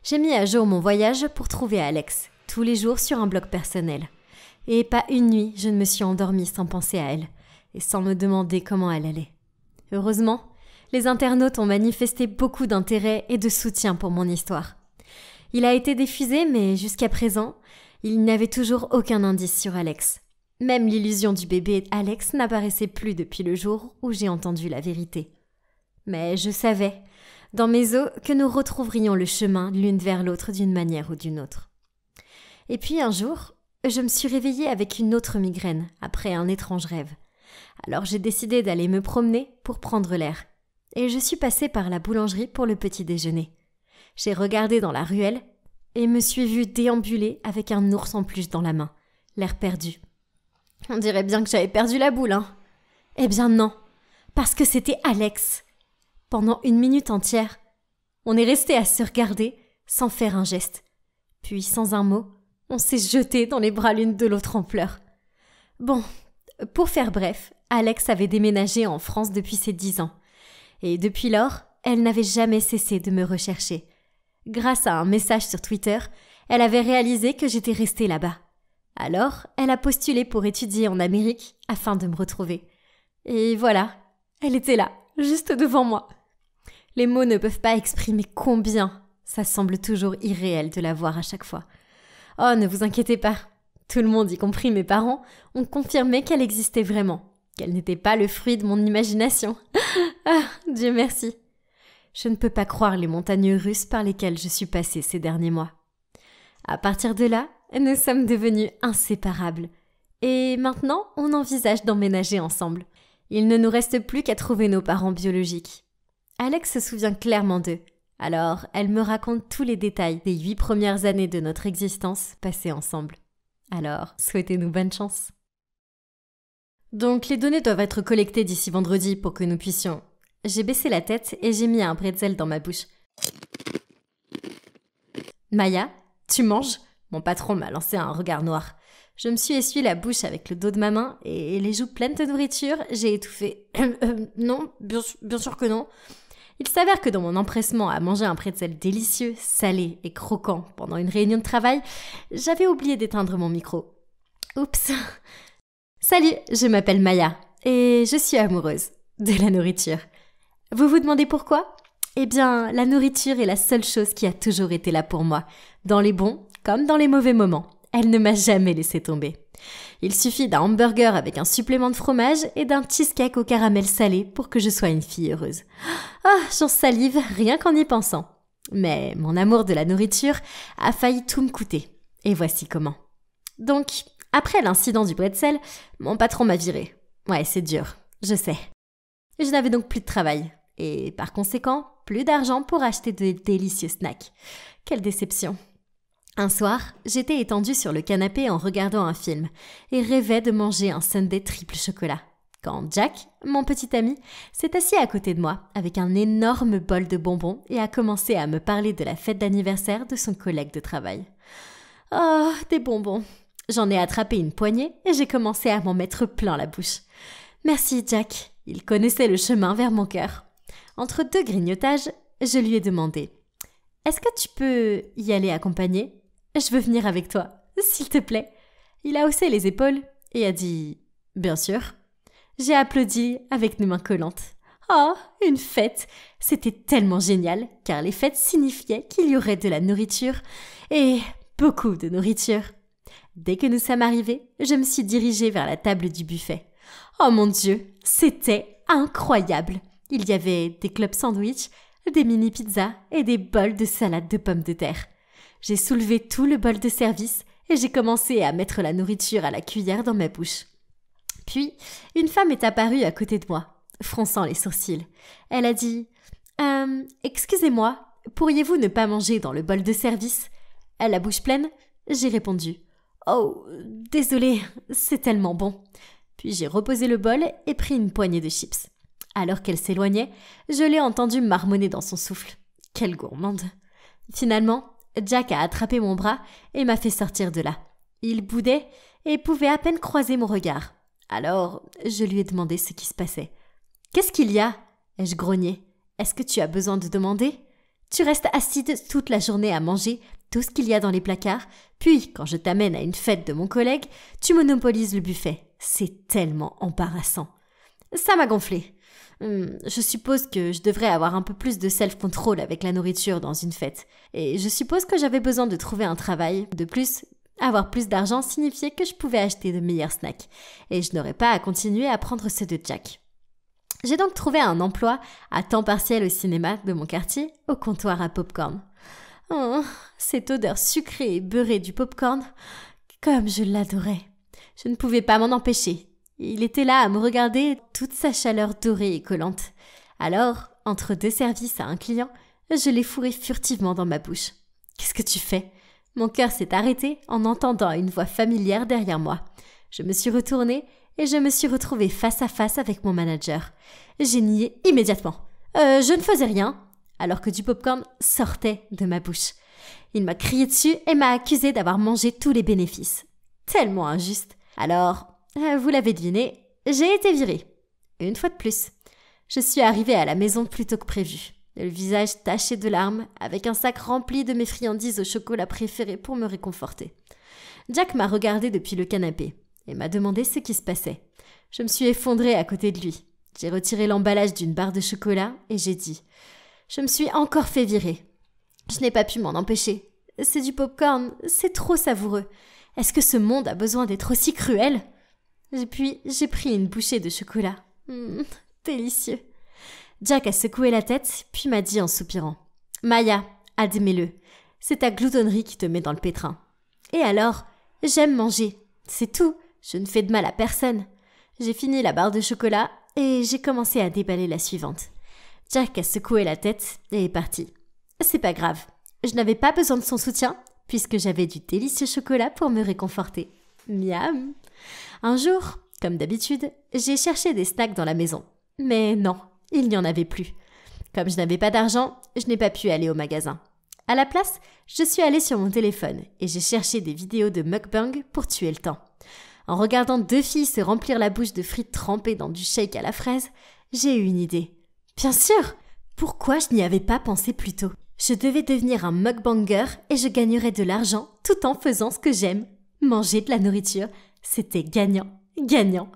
J'ai mis à jour mon voyage pour trouver Alex, tous les jours sur un blog personnel. Et pas une nuit, je ne me suis endormie sans penser à elle, et sans me demander comment elle allait. Heureusement, les internautes ont manifesté beaucoup d'intérêt et de soutien pour mon histoire. Il a été diffusé, mais jusqu'à présent, il n'y avait toujours aucun indice sur Alex. Même l'illusion du bébé Alex n'apparaissait plus depuis le jour où j'ai entendu la vérité. Mais je savais, dans mes os, que nous retrouverions le chemin l'une vers l'autre d'une manière ou d'une autre. Et puis un jour, je me suis réveillée avec une autre migraine, après un étrange rêve. Alors j'ai décidé d'aller me promener pour prendre l'air. Et je suis passée par la boulangerie pour le petit déjeuner. J'ai regardé dans la ruelle et me suis vue déambuler avec un ours en peluche dans la main, l'air perdu. On dirait bien que j'avais perdu la boule, hein. Eh bien non, parce que c'était Alex. Pendant 1 minute entière, on est resté à se regarder sans faire un geste. Puis, sans un mot, on s'est jeté dans les bras l'une de l'autre en pleurs. Bon, pour faire bref, Alex avait déménagé en France depuis ses 10 ans. Et depuis lors, elle n'avait jamais cessé de me rechercher. Grâce à un message sur Twitter, elle avait réalisé que j'étais restée là-bas. Alors, elle a postulé pour étudier en Amérique afin de me retrouver. Et voilà, elle était là, juste devant moi. Les mots ne peuvent pas exprimer combien ça semble toujours irréel de la voir à chaque fois. Oh, ne vous inquiétez pas. Tout le monde, y compris mes parents, ont confirmé qu'elle existait vraiment, qu'elle n'était pas le fruit de mon imagination. Ah, Dieu merci. Je ne peux pas croire les montagnes russes par lesquelles je suis passée ces derniers mois. À partir de là, nous sommes devenus inséparables. Et maintenant, on envisage d'emménager ensemble. Il ne nous reste plus qu'à trouver nos parents biologiques. Alex se souvient clairement d'eux. Alors, elle me raconte tous les détails des 8 premières années de notre existence passées ensemble. Alors, souhaitez-nous bonne chance. Donc, les données doivent être collectées d'ici vendredi pour que nous puissions... J'ai baissé la tête et j'ai mis un bretzel dans ma bouche. Maya, tu manges? Mon patron m'a lancé un regard noir. Je me suis essuyé la bouche avec le dos de ma main et les joues pleines de nourriture, j'ai étouffé. Non, bien sûr que non. Il s'avère que dans mon empressement à manger un pretzel délicieux, salé et croquant pendant une réunion de travail, j'avais oublié d'éteindre mon micro. Oups. Salut, je m'appelle Maya et je suis amoureuse de la nourriture. Vous vous demandez pourquoi ? Eh bien, la nourriture est la seule chose qui a toujours été là pour moi, dans les bons comme dans les mauvais moments. Elle ne m'a jamais laissé tomber. Il suffit d'un hamburger avec un supplément de fromage et d'un cheesecake au caramel salé pour que je sois une fille heureuse. Ah, j'en salive rien qu'en y pensant. Mais mon amour de la nourriture a failli tout me coûter. Et voici comment. Donc, après l'incident du bretzel, mon patron m'a virée. Ouais, c'est dur, je sais. Je n'avais donc plus de travail. Et par conséquent, plus d'argent pour acheter de délicieux snacks. Quelle déception. Un soir, j'étais étendue sur le canapé en regardant un film et rêvais de manger un sundae triple chocolat. Quand Jack, mon petit ami, s'est assis à côté de moi avec un énorme bol de bonbons et a commencé à me parler de la fête d'anniversaire de son collègue de travail. Oh, des bonbons. J'en ai attrapé une poignée et j'ai commencé à m'en mettre plein la bouche. Merci Jack, il connaissait le chemin vers mon cœur. Entre deux grignotages, je lui ai demandé « Est-ce que tu peux y aller accompagner ? Je veux venir avec toi, s'il te plaît. » Il a haussé les épaules et a dit « Bien sûr. » J'ai applaudi avec nos mains collantes. Oh, une fête! C'était tellement génial, car les fêtes signifiaient qu'il y aurait de la nourriture et beaucoup de nourriture. Dès que nous sommes arrivés, je me suis dirigée vers la table du buffet. Oh mon Dieu, c'était incroyable! Il y avait des clubs sandwich, des mini-pizzas et des bols de salade de pommes de terre. J'ai soulevé tout le bol de service et j'ai commencé à mettre la nourriture à la cuillère dans ma bouche. Puis, une femme est apparue à côté de moi, fronçant les sourcils. Elle a dit « Excusez-moi, pourriez-vous ne pas manger dans le bol de service ?» À la bouche pleine, j'ai répondu « Oh, désolée, c'est tellement bon. » Puis j'ai reposé le bol et pris une poignée de chips. Alors qu'elle s'éloignait, je l'ai entendue marmonner dans son souffle. Quelle gourmande! Finalement, Jack a attrapé mon bras et m'a fait sortir de là. Il boudait et pouvait à peine croiser mon regard. Alors, je lui ai demandé ce qui se passait. « Qu'est-ce qu'il y a ?» ai-je grogné. « Est-ce que tu as besoin de demander ? Tu restes assise toute la journée à manger tout ce qu'il y a dans les placards, puis, quand je t'amène à une fête de mon collègue, tu monopolises le buffet. C'est tellement embarrassant. » Ça m'a gonflé. Je suppose que je devrais avoir un peu plus de self-control avec la nourriture dans une fête. Et je suppose que j'avais besoin de trouver un travail. De plus, avoir plus d'argent signifiait que je pouvais acheter de meilleurs snacks. Et je n'aurais pas à continuer à prendre ceux de Jack. J'ai donc trouvé un emploi à temps partiel au cinéma de mon quartier, au comptoir à popcorn. Oh, cette odeur sucrée et beurrée du popcorn, comme je l'adorais. Je ne pouvais pas m'en empêcher. Il était là à me regarder, toute sa chaleur dorée et collante. Alors, entre deux services à un client, je l'ai fourré furtivement dans ma bouche. « Qu'est-ce que tu fais ?» Mon cœur s'est arrêté en entendant une voix familière derrière moi. Je me suis retournée et je me suis retrouvée face à face avec mon manager. J'ai nié immédiatement. Je ne faisais rien, alors que du popcorn sortait de ma bouche. Il m'a crié dessus et m'a accusé d'avoir mangé tous les bénéfices. Tellement injuste. Alors, vous l'avez deviné, j'ai été virée. Une fois de plus. Je suis arrivée à la maison plus tôt que prévu, le visage taché de larmes, avec un sac rempli de mes friandises au chocolat préférées pour me réconforter. Jack m'a regardée depuis le canapé et m'a demandé ce qui se passait. Je me suis effondrée à côté de lui. J'ai retiré l'emballage d'une barre de chocolat et j'ai dit « Je me suis encore fait virer. Je n'ai pas pu m'en empêcher. C'est du popcorn, c'est trop savoureux. Est-ce que ce monde a besoin d'être aussi cruel ?» Puis j'ai pris une bouchée de chocolat. Délicieux. Jack a secoué la tête, puis m'a dit en soupirant « Maya, admets-le, c'est ta gloutonnerie qui te met dans le pétrin. Et alors, j'aime manger, c'est tout, je ne fais de mal à personne. » J'ai fini la barre de chocolat et j'ai commencé à déballer la suivante. Jack a secoué la tête et est parti. C'est pas grave, je n'avais pas besoin de son soutien, puisque j'avais du délicieux chocolat pour me réconforter. Miam. Un jour, comme d'habitude, j'ai cherché des snacks dans la maison. Mais non, il n'y en avait plus. Comme je n'avais pas d'argent, je n'ai pas pu aller au magasin. À la place, je suis allée sur mon téléphone et j'ai cherché des vidéos de mukbang pour tuer le temps. En regardant 2 filles se remplir la bouche de frites trempées dans du shake à la fraise, j'ai eu une idée. Bien sûr! Pourquoi je n'y avais pas pensé plus tôt? Je devais devenir un mukbanger et je gagnerais de l'argent tout en faisant ce que j'aime. Manger de la nourriture, c'était gagnant, gagnant.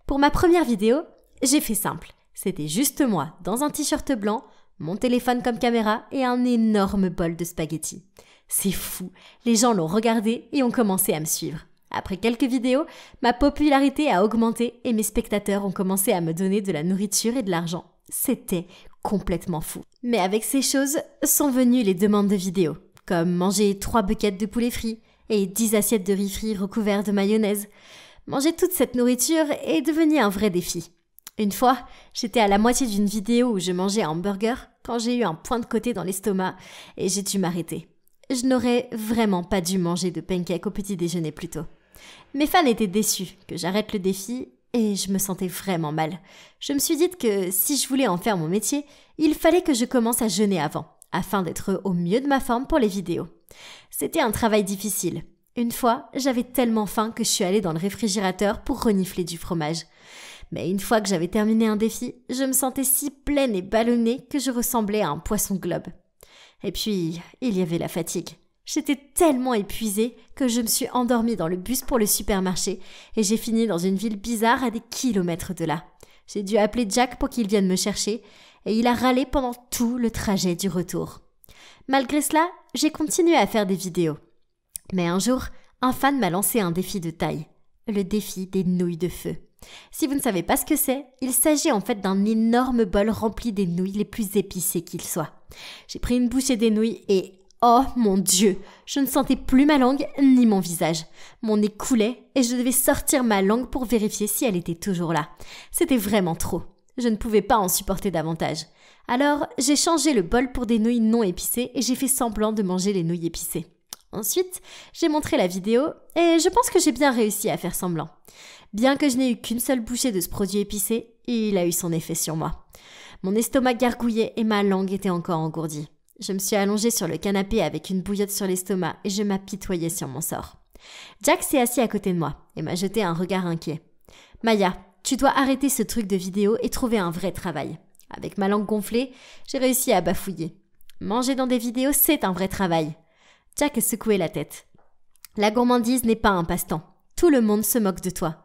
Pour ma première vidéo, j'ai fait simple. C'était juste moi, dans un t-shirt blanc, mon téléphone comme caméra et un énorme bol de spaghettis. C'est fou, les gens l'ont regardé et ont commencé à me suivre. Après quelques vidéos, ma popularité a augmenté et mes spectateurs ont commencé à me donner de la nourriture et de l'argent. C'était complètement fou. Mais avec ces choses sont venues les demandes de vidéos, comme manger 3 buckets de poulet frit et 10 assiettes de riz frit recouverts de mayonnaise. Manger toute cette nourriture est devenu un vrai défi. Une fois, j'étais à la moitié d'une vidéo où je mangeais un hamburger quand j'ai eu un point de côté dans l'estomac et j'ai dû m'arrêter. Je n'aurais vraiment pas dû manger de pancakes au petit déjeuner plus tôt. Mes fans étaient déçus que j'arrête le défi et je me sentais vraiment mal. Je me suis dit que si je voulais en faire mon métier, il fallait que je commence à jeûner avant, afin d'être au mieux de ma forme pour les vidéos. C'était un travail difficile. Une fois, j'avais tellement faim que je suis allée dans le réfrigérateur pour renifler du fromage. Mais une fois que j'avais terminé un défi, je me sentais si pleine et ballonnée que je ressemblais à un poisson globe. Et puis, il y avait la fatigue. J'étais tellement épuisée que je me suis endormie dans le bus pour le supermarché et j'ai fini dans une ville bizarre à des kilomètres de là. J'ai dû appeler Jack pour qu'il vienne me chercher et il a râlé pendant tout le trajet du retour. Malgré cela, j'ai continué à faire des vidéos. Mais un jour, un fan m'a lancé un défi de taille, le défi des nouilles de feu. Si vous ne savez pas ce que c'est, il s'agit en fait d'un énorme bol rempli des nouilles les plus épicées qu'il soit. J'ai pris une bouchée des nouilles et oh mon Dieu, je ne sentais plus ma langue ni mon visage. Mon nez coulait et je devais sortir ma langue pour vérifier si elle était toujours là. C'était vraiment trop. Je ne pouvais pas en supporter davantage. Alors, j'ai changé le bol pour des nouilles non épicées et j'ai fait semblant de manger les nouilles épicées. Ensuite, j'ai montré la vidéo et je pense que j'ai bien réussi à faire semblant. Bien que je n'ai eu qu'une seule bouchée de ce produit épicé, il a eu son effet sur moi. Mon estomac gargouillait et ma langue était encore engourdie. Je me suis allongée sur le canapé avec une bouillotte sur l'estomac et je m'apitoyais sur mon sort. Jack s'est assis à côté de moi et m'a jeté un regard inquiet. « Maya, tu dois arrêter ce truc de vidéo et trouver un vrai travail. » Avec ma langue gonflée, j'ai réussi à bafouiller. Manger dans des vidéos, c'est un vrai travail. Jack secouait la tête. « La gourmandise n'est pas un passe-temps. Tout le monde se moque de toi. »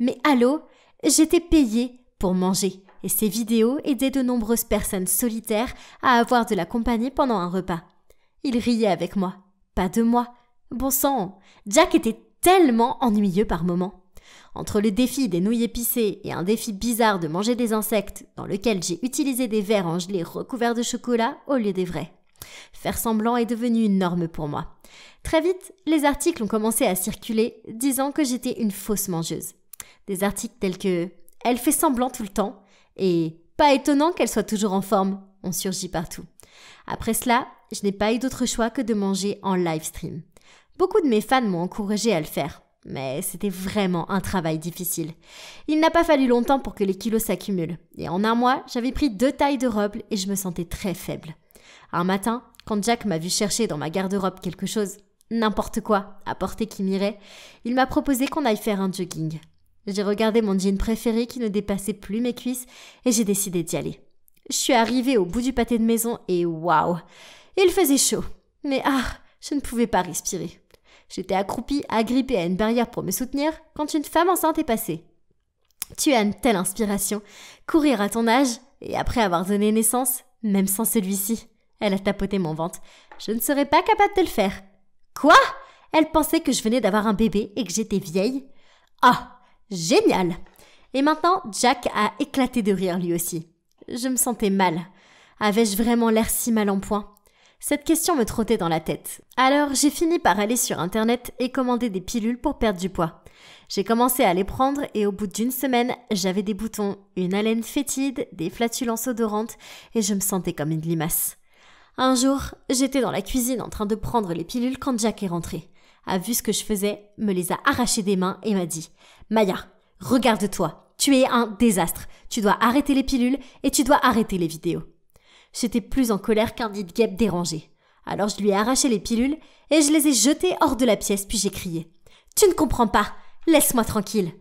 Mais allô, j'étais payée pour manger et ces vidéos aidaient de nombreuses personnes solitaires à avoir de la compagnie pendant un repas. Il riait avec moi, pas de moi. Bon sang, Jack était tellement ennuyeux par moments. Entre le défi des nouilles épicées et un défi bizarre de manger des insectes dans lequel j'ai utilisé des verres en gelée recouverts de chocolat au lieu des vrais. Faire semblant est devenu une norme pour moi. Très vite, les articles ont commencé à circuler disant que j'étais une fausse mangeuse. Des articles tels que « Elle fait semblant tout le temps » et « Pas étonnant qu'elle soit toujours en forme » ont surgi partout. Après cela, je n'ai pas eu d'autre choix que de manger en live stream. Beaucoup de mes fans m'ont encouragée à le faire, mais c'était vraiment un travail difficile. Il n'a pas fallu longtemps pour que les kilos s'accumulent. Et en un mois, j'avais pris 2 tailles de robe et je me sentais très faible. Un matin, quand Jack m'a vu chercher dans ma garde-robe quelque chose, n'importe quoi, à porter qui m'irait, il m'a proposé qu'on aille faire un jogging. J'ai regardé mon jean préféré qui ne dépassait plus mes cuisses et j'ai décidé d'y aller. Je suis arrivée au bout du pâté de maison et waouh, il faisait chaud. Mais je ne pouvais pas respirer. J'étais accroupie, agrippée à une barrière pour me soutenir quand une femme enceinte est passée. Tu as une telle inspiration, courir à ton âge et après avoir donné naissance, même sans celui-ci. Elle a tapoté mon ventre. Je ne serais pas capable de le faire. Quoi? Elle pensait que je venais d'avoir un bébé et que j'étais vieille. Ah, génial! Et maintenant, Jack a éclaté de rire lui aussi. Je me sentais mal. Avais-je vraiment l'air si mal en point? Cette question me trottait dans la tête. Alors, j'ai fini par aller sur Internet et commander des pilules pour perdre du poids. J'ai commencé à les prendre et au bout d'une semaine, j'avais des boutons, une haleine fétide, des flatulences odorantes et je me sentais comme une limace. Un jour, j'étais dans la cuisine en train de prendre les pilules quand Jack est rentré. A vu ce que je faisais, me les a arrachées des mains et m'a dit « Maya, regarde-toi, tu es un désastre. Tu dois arrêter les pilules et tu dois arrêter les vidéos. » J'étais plus en colère qu'un nid de guêpe dérangé. Alors je lui ai arraché les pilules et je les ai jetées hors de la pièce, puis j'ai crié « Tu ne comprends pas! Laisse-moi tranquille !»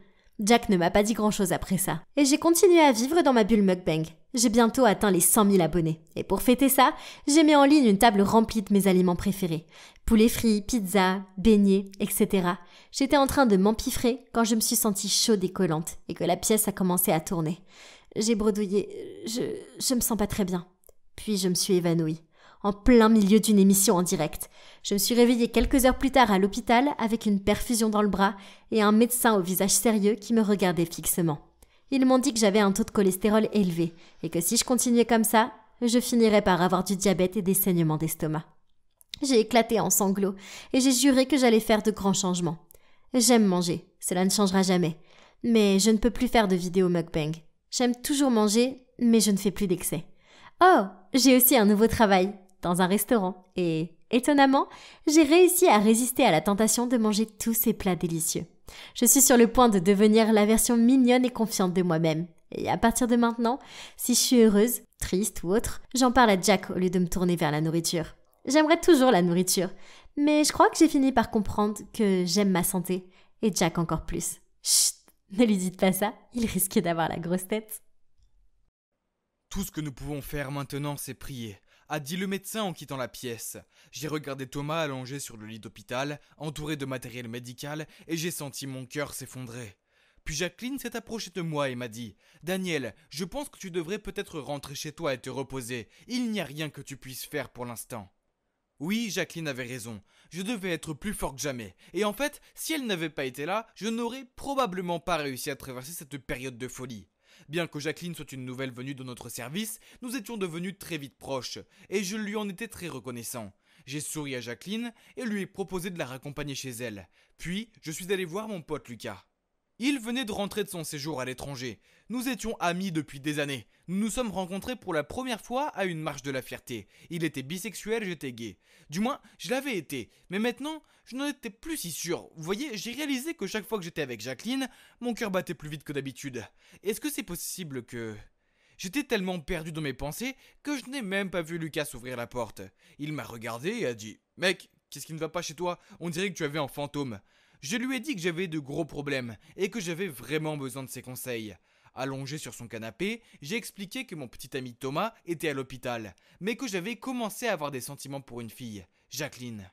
Jack ne m'a pas dit grand-chose après ça. Et j'ai continué à vivre dans ma bulle mukbang. J'ai bientôt atteint les 100 000 abonnés. Et pour fêter ça, j'ai mis en ligne une table remplie de mes aliments préférés. Poulet frit, pizza, beignets, etc. J'étais en train de m'empiffrer quand je me suis sentie chaude et collante et que la pièce a commencé à tourner. J'ai bredouillé. Je me sens pas très bien. Puis je me suis évanouie. En plein milieu d'une émission en direct. Je me suis réveillée quelques heures plus tard à l'hôpital avec une perfusion dans le bras et un médecin au visage sérieux qui me regardait fixement. Ils m'ont dit que j'avais un taux de cholestérol élevé et que si je continuais comme ça, je finirais par avoir du diabète et des saignements d'estomac. J'ai éclaté en sanglots et j'ai juré que j'allais faire de grands changements. J'aime manger, cela ne changera jamais. Mais je ne peux plus faire de vidéos mukbang. J'aime toujours manger, mais je ne fais plus d'excès. Oh, j'ai aussi un nouveau travail. Dans un restaurant. Et, étonnamment, j'ai réussi à résister à la tentation de manger tous ces plats délicieux. Je suis sur le point de devenir la version mignonne et confiante de moi-même. Et à partir de maintenant, si je suis heureuse, triste ou autre, j'en parle à Jack au lieu de me tourner vers la nourriture. J'aimerais toujours la nourriture, mais je crois que j'ai fini par comprendre que j'aime ma santé, et Jack encore plus. Chut, ne lui dites pas ça, il risque d'avoir la grosse tête. Tout ce que nous pouvons faire maintenant, c'est prier, a dit le médecin en quittant la pièce. J'ai regardé Thomas allongé sur le lit d'hôpital, entouré de matériel médical, et j'ai senti mon cœur s'effondrer. Puis Jacqueline s'est approchée de moi et m'a dit « Daniel, je pense que tu devrais peut-être rentrer chez toi et te reposer. Il n'y a rien que tu puisses faire pour l'instant. » Oui, Jacqueline avait raison. Je devais être plus fort que jamais. Et en fait, si elle n'avait pas été là, je n'aurais probablement pas réussi à traverser cette période de folie. Bien que Jacqueline soit une nouvelle venue dans notre service, nous étions devenus très vite proches, et je lui en étais très reconnaissant. J'ai souri à Jacqueline et lui ai proposé de la raccompagner chez elle. Puis, je suis allé voir mon pote Lucas. Il venait de rentrer de son séjour à l'étranger. Nous étions amis depuis des années. Nous nous sommes rencontrés pour la première fois à une marche de la fierté. Il était bisexuel, j'étais gay. Du moins, je l'avais été. Mais maintenant, je n'en étais plus si sûr. Vous voyez, j'ai réalisé que chaque fois que j'étais avec Jacqueline, mon cœur battait plus vite que d'habitude. Est-ce que c'est possible que... J'étais tellement perdu dans mes pensées que je n'ai même pas vu Lucas ouvrir la porte. Il m'a regardé et a dit « Mec, qu'est-ce qui ne va pas chez toi? On dirait que tu avais un fantôme. » Je lui ai dit que j'avais de gros problèmes et que j'avais vraiment besoin de ses conseils. Allongé sur son canapé, j'ai expliqué que mon petit ami Thomas était à l'hôpital, mais que j'avais commencé à avoir des sentiments pour une fille, Jacqueline.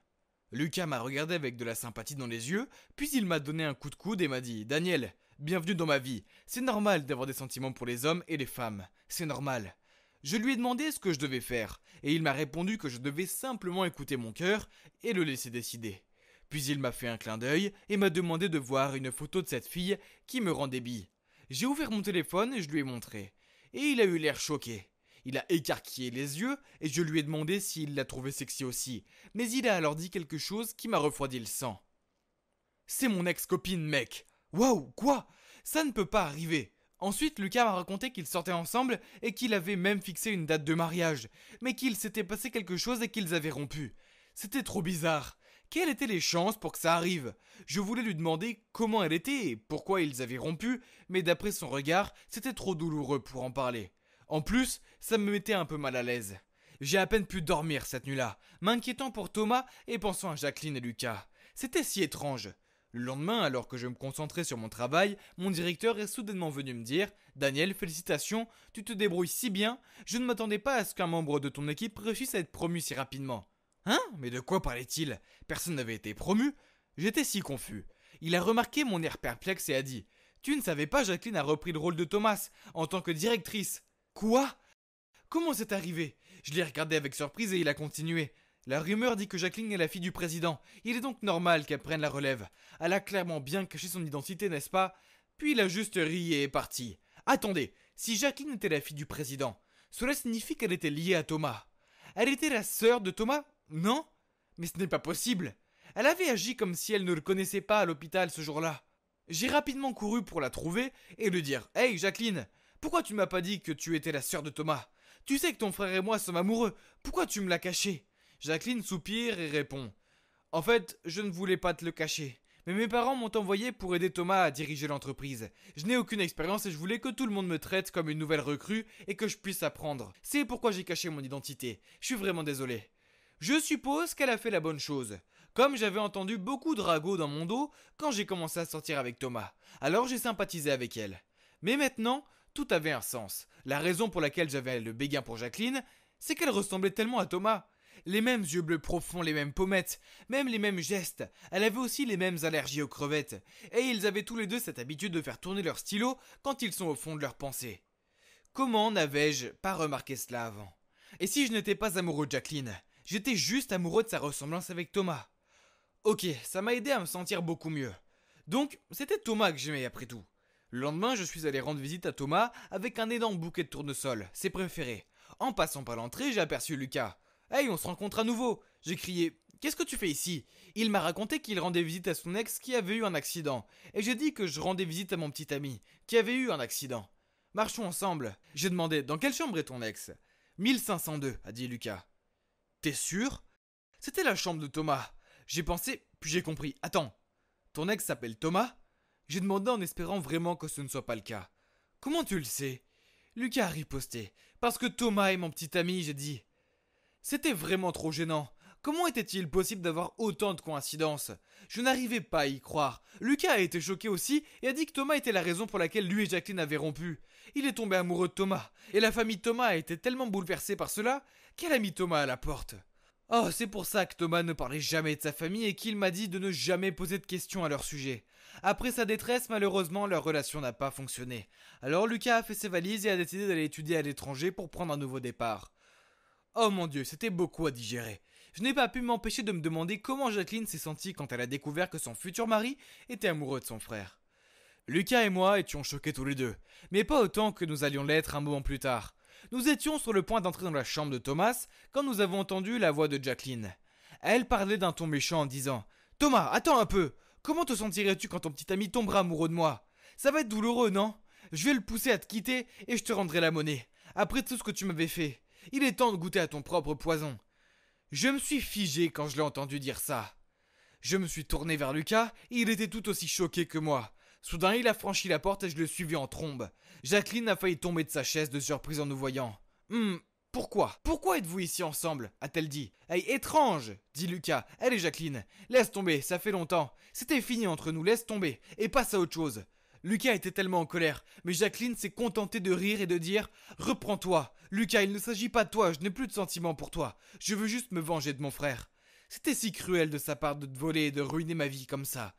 Lucas m'a regardé avec de la sympathie dans les yeux, puis il m'a donné un coup de coude et m'a dit « Daniel, bienvenue dans ma vie. C'est normal d'avoir des sentiments pour les hommes et les femmes. C'est normal. » Je lui ai demandé ce que je devais faire, et il m'a répondu que je devais simplement écouter mon cœur et le laisser décider. Puis il m'a fait un clin d'œil et m'a demandé de voir une photo de cette fille qui me rendait bi. J'ai ouvert mon téléphone et je lui ai montré. Et il a eu l'air choqué. Il a écarquillé les yeux et je lui ai demandé s'il la trouvait sexy aussi. Mais il a alors dit quelque chose qui m'a refroidi le sang. « C'est mon ex-copine, mec !»« Waouh, quoi ? Ça ne peut pas arriver !» Ensuite, Lucas m'a raconté qu'ils sortaient ensemble et qu'il avait même fixé une date de mariage. Mais qu'il s'était passé quelque chose et qu'ils avaient rompu. C'était trop bizarre. Quelles étaient les chances pour que ça arrive? Je voulais lui demander comment elle était et pourquoi ils avaient rompu, mais d'après son regard, c'était trop douloureux pour en parler. En plus, ça me mettait un peu mal à l'aise. J'ai à peine pu dormir cette nuit-là, m'inquiétant pour Thomas et pensant à Jacqueline et Lucas. C'était si étrange. Le lendemain, alors que je me concentrais sur mon travail, mon directeur est soudainement venu me dire « Daniel, félicitations, tu te débrouilles si bien, je ne m'attendais pas à ce qu'un membre de ton équipe réussisse à être promu si rapidement. » Hein? Mais de quoi parlait-il? Personne n'avait été promu? J'étais si confus. Il a remarqué mon air perplexe et a dit « Tu ne savais pas, Jacqueline a repris le rôle de Thomas, en tant que directrice. » Quoi? Comment c'est arrivé? Je l'ai regardé avec surprise et il a continué. La rumeur dit que Jacqueline est la fille du président. Il est donc normal qu'elle prenne la relève. Elle a clairement bien caché son identité, n'est-ce pas? Puis il a juste ri et est parti. Attendez, si Jacqueline était la fille du président, cela signifie qu'elle était liée à Thomas. Elle était la sœur de Thomas? Non? Mais ce n'est pas possible. Elle avait agi comme si elle ne le connaissait pas à l'hôpital ce jour-là. J'ai rapidement couru pour la trouver et lui dire « Hey Jacqueline, pourquoi tu m'as pas dit que tu étais la sœur de Thomas? Tu sais que ton frère et moi sommes amoureux, pourquoi tu me l'as caché ?» Jacqueline soupire et répond « En fait, je ne voulais pas te le cacher, Mais mes parents m'ont envoyé pour aider Thomas à diriger l'entreprise. Je n'ai aucune expérience et je voulais que tout le monde me traite comme une nouvelle recrue et que je puisse apprendre. C'est pourquoi j'ai caché mon identité. Je suis vraiment désolé. Je suppose qu'elle a fait la bonne chose. Comme j'avais entendu beaucoup de ragots dans mon dos quand j'ai commencé à sortir avec Thomas, alors j'ai sympathisé avec elle. Mais maintenant, tout avait un sens. La raison pour laquelle j'avais le béguin pour Jacqueline, c'est qu'elle ressemblait tellement à Thomas. Les mêmes yeux bleus profonds, les mêmes pommettes, même les mêmes gestes. Elle avait aussi les mêmes allergies aux crevettes. Et ils avaient tous les deux cette habitude de faire tourner leur stylo quand ils sont au fond de leurs pensées. Comment n'avais-je pas remarqué cela avant? Et si je n'étais pas amoureux de Jacqueline? J'étais juste amoureux de sa ressemblance avec Thomas. Ok, ça m'a aidé à me sentir beaucoup mieux. Donc, c'était Thomas que j'aimais après tout. Le lendemain, je suis allé rendre visite à Thomas avec un énorme bouquet de tournesol, ses préférés. En passant par l'entrée, j'ai aperçu Lucas. Hey, on se rencontre à nouveau! J'ai crié. Qu'est-ce que tu fais ici? Il m'a raconté qu'il rendait visite à son ex qui avait eu un accident. Et j'ai dit que je rendais visite à mon petit ami qui avait eu un accident. Marchons ensemble. J'ai demandé, dans quelle chambre est ton ex? 1502, a dit Lucas. T'es sûr? C'était la chambre de Thomas. J'ai pensé, puis j'ai compris. Attends, ton ex s'appelle Thomas? J'ai demandé en espérant vraiment que ce ne soit pas le cas. Comment tu le sais? Lucas a riposté. Parce que Thomas est mon petit ami, j'ai dit. C'était vraiment trop gênant. Comment était-il possible d'avoir autant de coïncidences? Je n'arrivais pas à y croire. Lucas a été choqué aussi et a dit que Thomas était la raison pour laquelle lui et Jacqueline avaient rompu. Il est tombé amoureux de Thomas. Et la famille de Thomas a été tellement bouleversée par cela qu'elle a mis Thomas à la porte. Oh, c'est pour ça que Thomas ne parlait jamais de sa famille et qu'il m'a dit de ne jamais poser de questions à leur sujet. Après sa détresse, malheureusement, leur relation n'a pas fonctionné. Alors Lucas a fait ses valises et a décidé d'aller étudier à l'étranger pour prendre un nouveau départ. Oh mon Dieu, c'était beaucoup à digérer. Je n'ai pas pu m'empêcher de me demander comment Jacqueline s'est sentie quand elle a découvert que son futur mari était amoureux de son frère. Lucas et moi étions choqués tous les deux, mais pas autant que nous allions l'être un moment plus tard. Nous étions sur le point d'entrer dans la chambre de Thomas quand nous avons entendu la voix de Jacqueline. Elle parlait d'un ton méchant en disant « Thomas, attends un peu! Comment te sentirais-tu quand ton petit ami tombera amoureux de moi? Ça va être douloureux, non? Je vais le pousser à te quitter et je te rendrai la monnaie. Après tout ce que tu m'avais fait. Il est temps de goûter à ton propre poison. » Je me suis figé quand je l'ai entendu dire ça. Je me suis tourné vers Lucas et il était tout aussi choqué que moi. Soudain, il a franchi la porte et je le suivis en trombe. Jacqueline a failli tomber de sa chaise de surprise en nous voyant. Pourquoi? Pourquoi êtes-vous ici ensemble? A-t-elle dit. Hey, étrange, dit Lucas. Allez, Jacqueline, laisse tomber, ça fait longtemps. C'était fini entre nous, laisse tomber, et passe à autre chose. Lucas était tellement en colère, mais Jacqueline s'est contentée de rire et de dire « Reprends-toi, Lucas, il ne s'agit pas de toi, je n'ai plus de sentiments pour toi. Je veux juste me venger de mon frère. » C'était si cruel de sa part de te voler et de ruiner ma vie comme ça.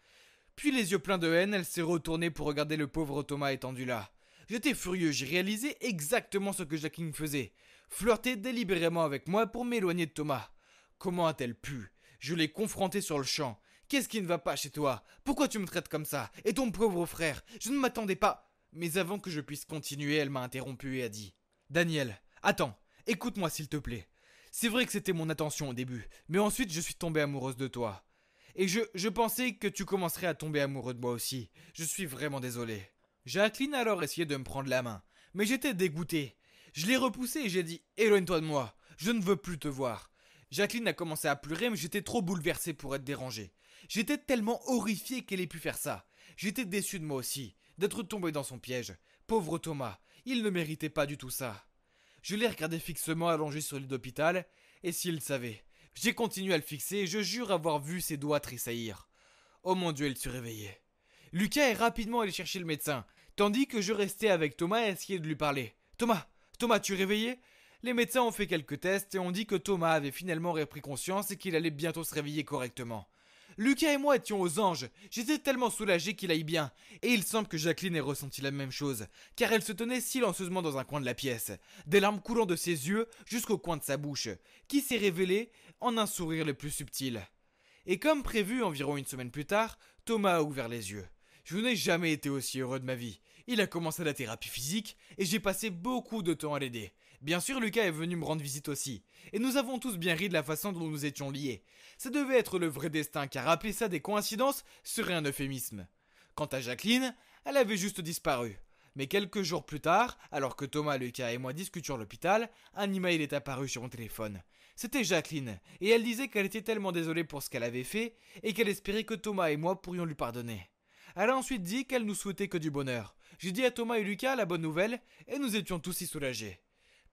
Puis les yeux pleins de haine, elle s'est retournée pour regarder le pauvre Thomas étendu là. J'étais furieux, j'ai réalisé exactement ce que Jacqueline faisait. Flirter délibérément avec moi pour m'éloigner de Thomas. Comment a-t-elle pu? Je l'ai confrontée sur le champ. Qu'est-ce qui ne va pas chez toi? Pourquoi tu me traites comme ça? Et ton pauvre frère? Je ne m'attendais pas. Mais avant que je puisse continuer, elle m'a interrompu et a dit « Daniel, attends, écoute-moi s'il te plaît. C'est vrai que c'était mon intention au début, mais ensuite je suis tombée amoureuse de toi. Et je pensais que tu commencerais à tomber amoureux de moi aussi. Je suis vraiment désolé. » Jacqueline a alors essayé de me prendre la main, mais j'étais dégoûté. Je l'ai repoussée et j'ai dit « Éloigne-toi de moi, je ne veux plus te voir. » Jacqueline a commencé à pleurer, mais j'étais trop bouleversé pour être dérangé. J'étais tellement horrifié qu'elle ait pu faire ça. J'étais déçu de moi aussi, d'être tombé dans son piège. Pauvre Thomas, il ne méritait pas du tout ça. Je l'ai regardé fixement allongé sur le lit d'hôpital, et s'il le savait. J'ai continué à le fixer et je jure avoir vu ses doigts tressaillir. Oh mon Dieu, il se réveillait. Lucas est rapidement allé chercher le médecin, tandis que je restais avec Thomas et essayais de lui parler. Thomas, tu es réveillé? Les médecins ont fait quelques tests et ont dit que Thomas avait finalement repris conscience et qu'il allait bientôt se réveiller correctement. Lucas et moi étions aux anges, j'étais tellement soulagé qu'il aille bien, et il semble que Jacqueline ait ressenti la même chose, car elle se tenait silencieusement dans un coin de la pièce, des larmes coulant de ses yeux jusqu'au coin de sa bouche, qui s'est révélée en un sourire le plus subtil. Et comme prévu environ une semaine plus tard, Thomas a ouvert les yeux. Je n'ai jamais été aussi heureux de ma vie. Il a commencé la thérapie physique et j'ai passé beaucoup de temps à l'aider. Bien sûr, Lucas est venu me rendre visite aussi. Et nous avons tous bien ri de la façon dont nous étions liés. Ça devait être le vrai destin, car appeler ça des coïncidences serait un euphémisme. Quant à Jacqueline, elle avait juste disparu. Mais quelques jours plus tard, alors que Thomas, Lucas et moi discutions à l'hôpital, un email est apparu sur mon téléphone. C'était Jacqueline, et elle disait qu'elle était tellement désolée pour ce qu'elle avait fait, et qu'elle espérait que Thomas et moi pourrions lui pardonner. Elle a ensuite dit qu'elle nous souhaitait que du bonheur. J'ai dit à Thomas et Lucas la bonne nouvelle, et nous étions tous si soulagés.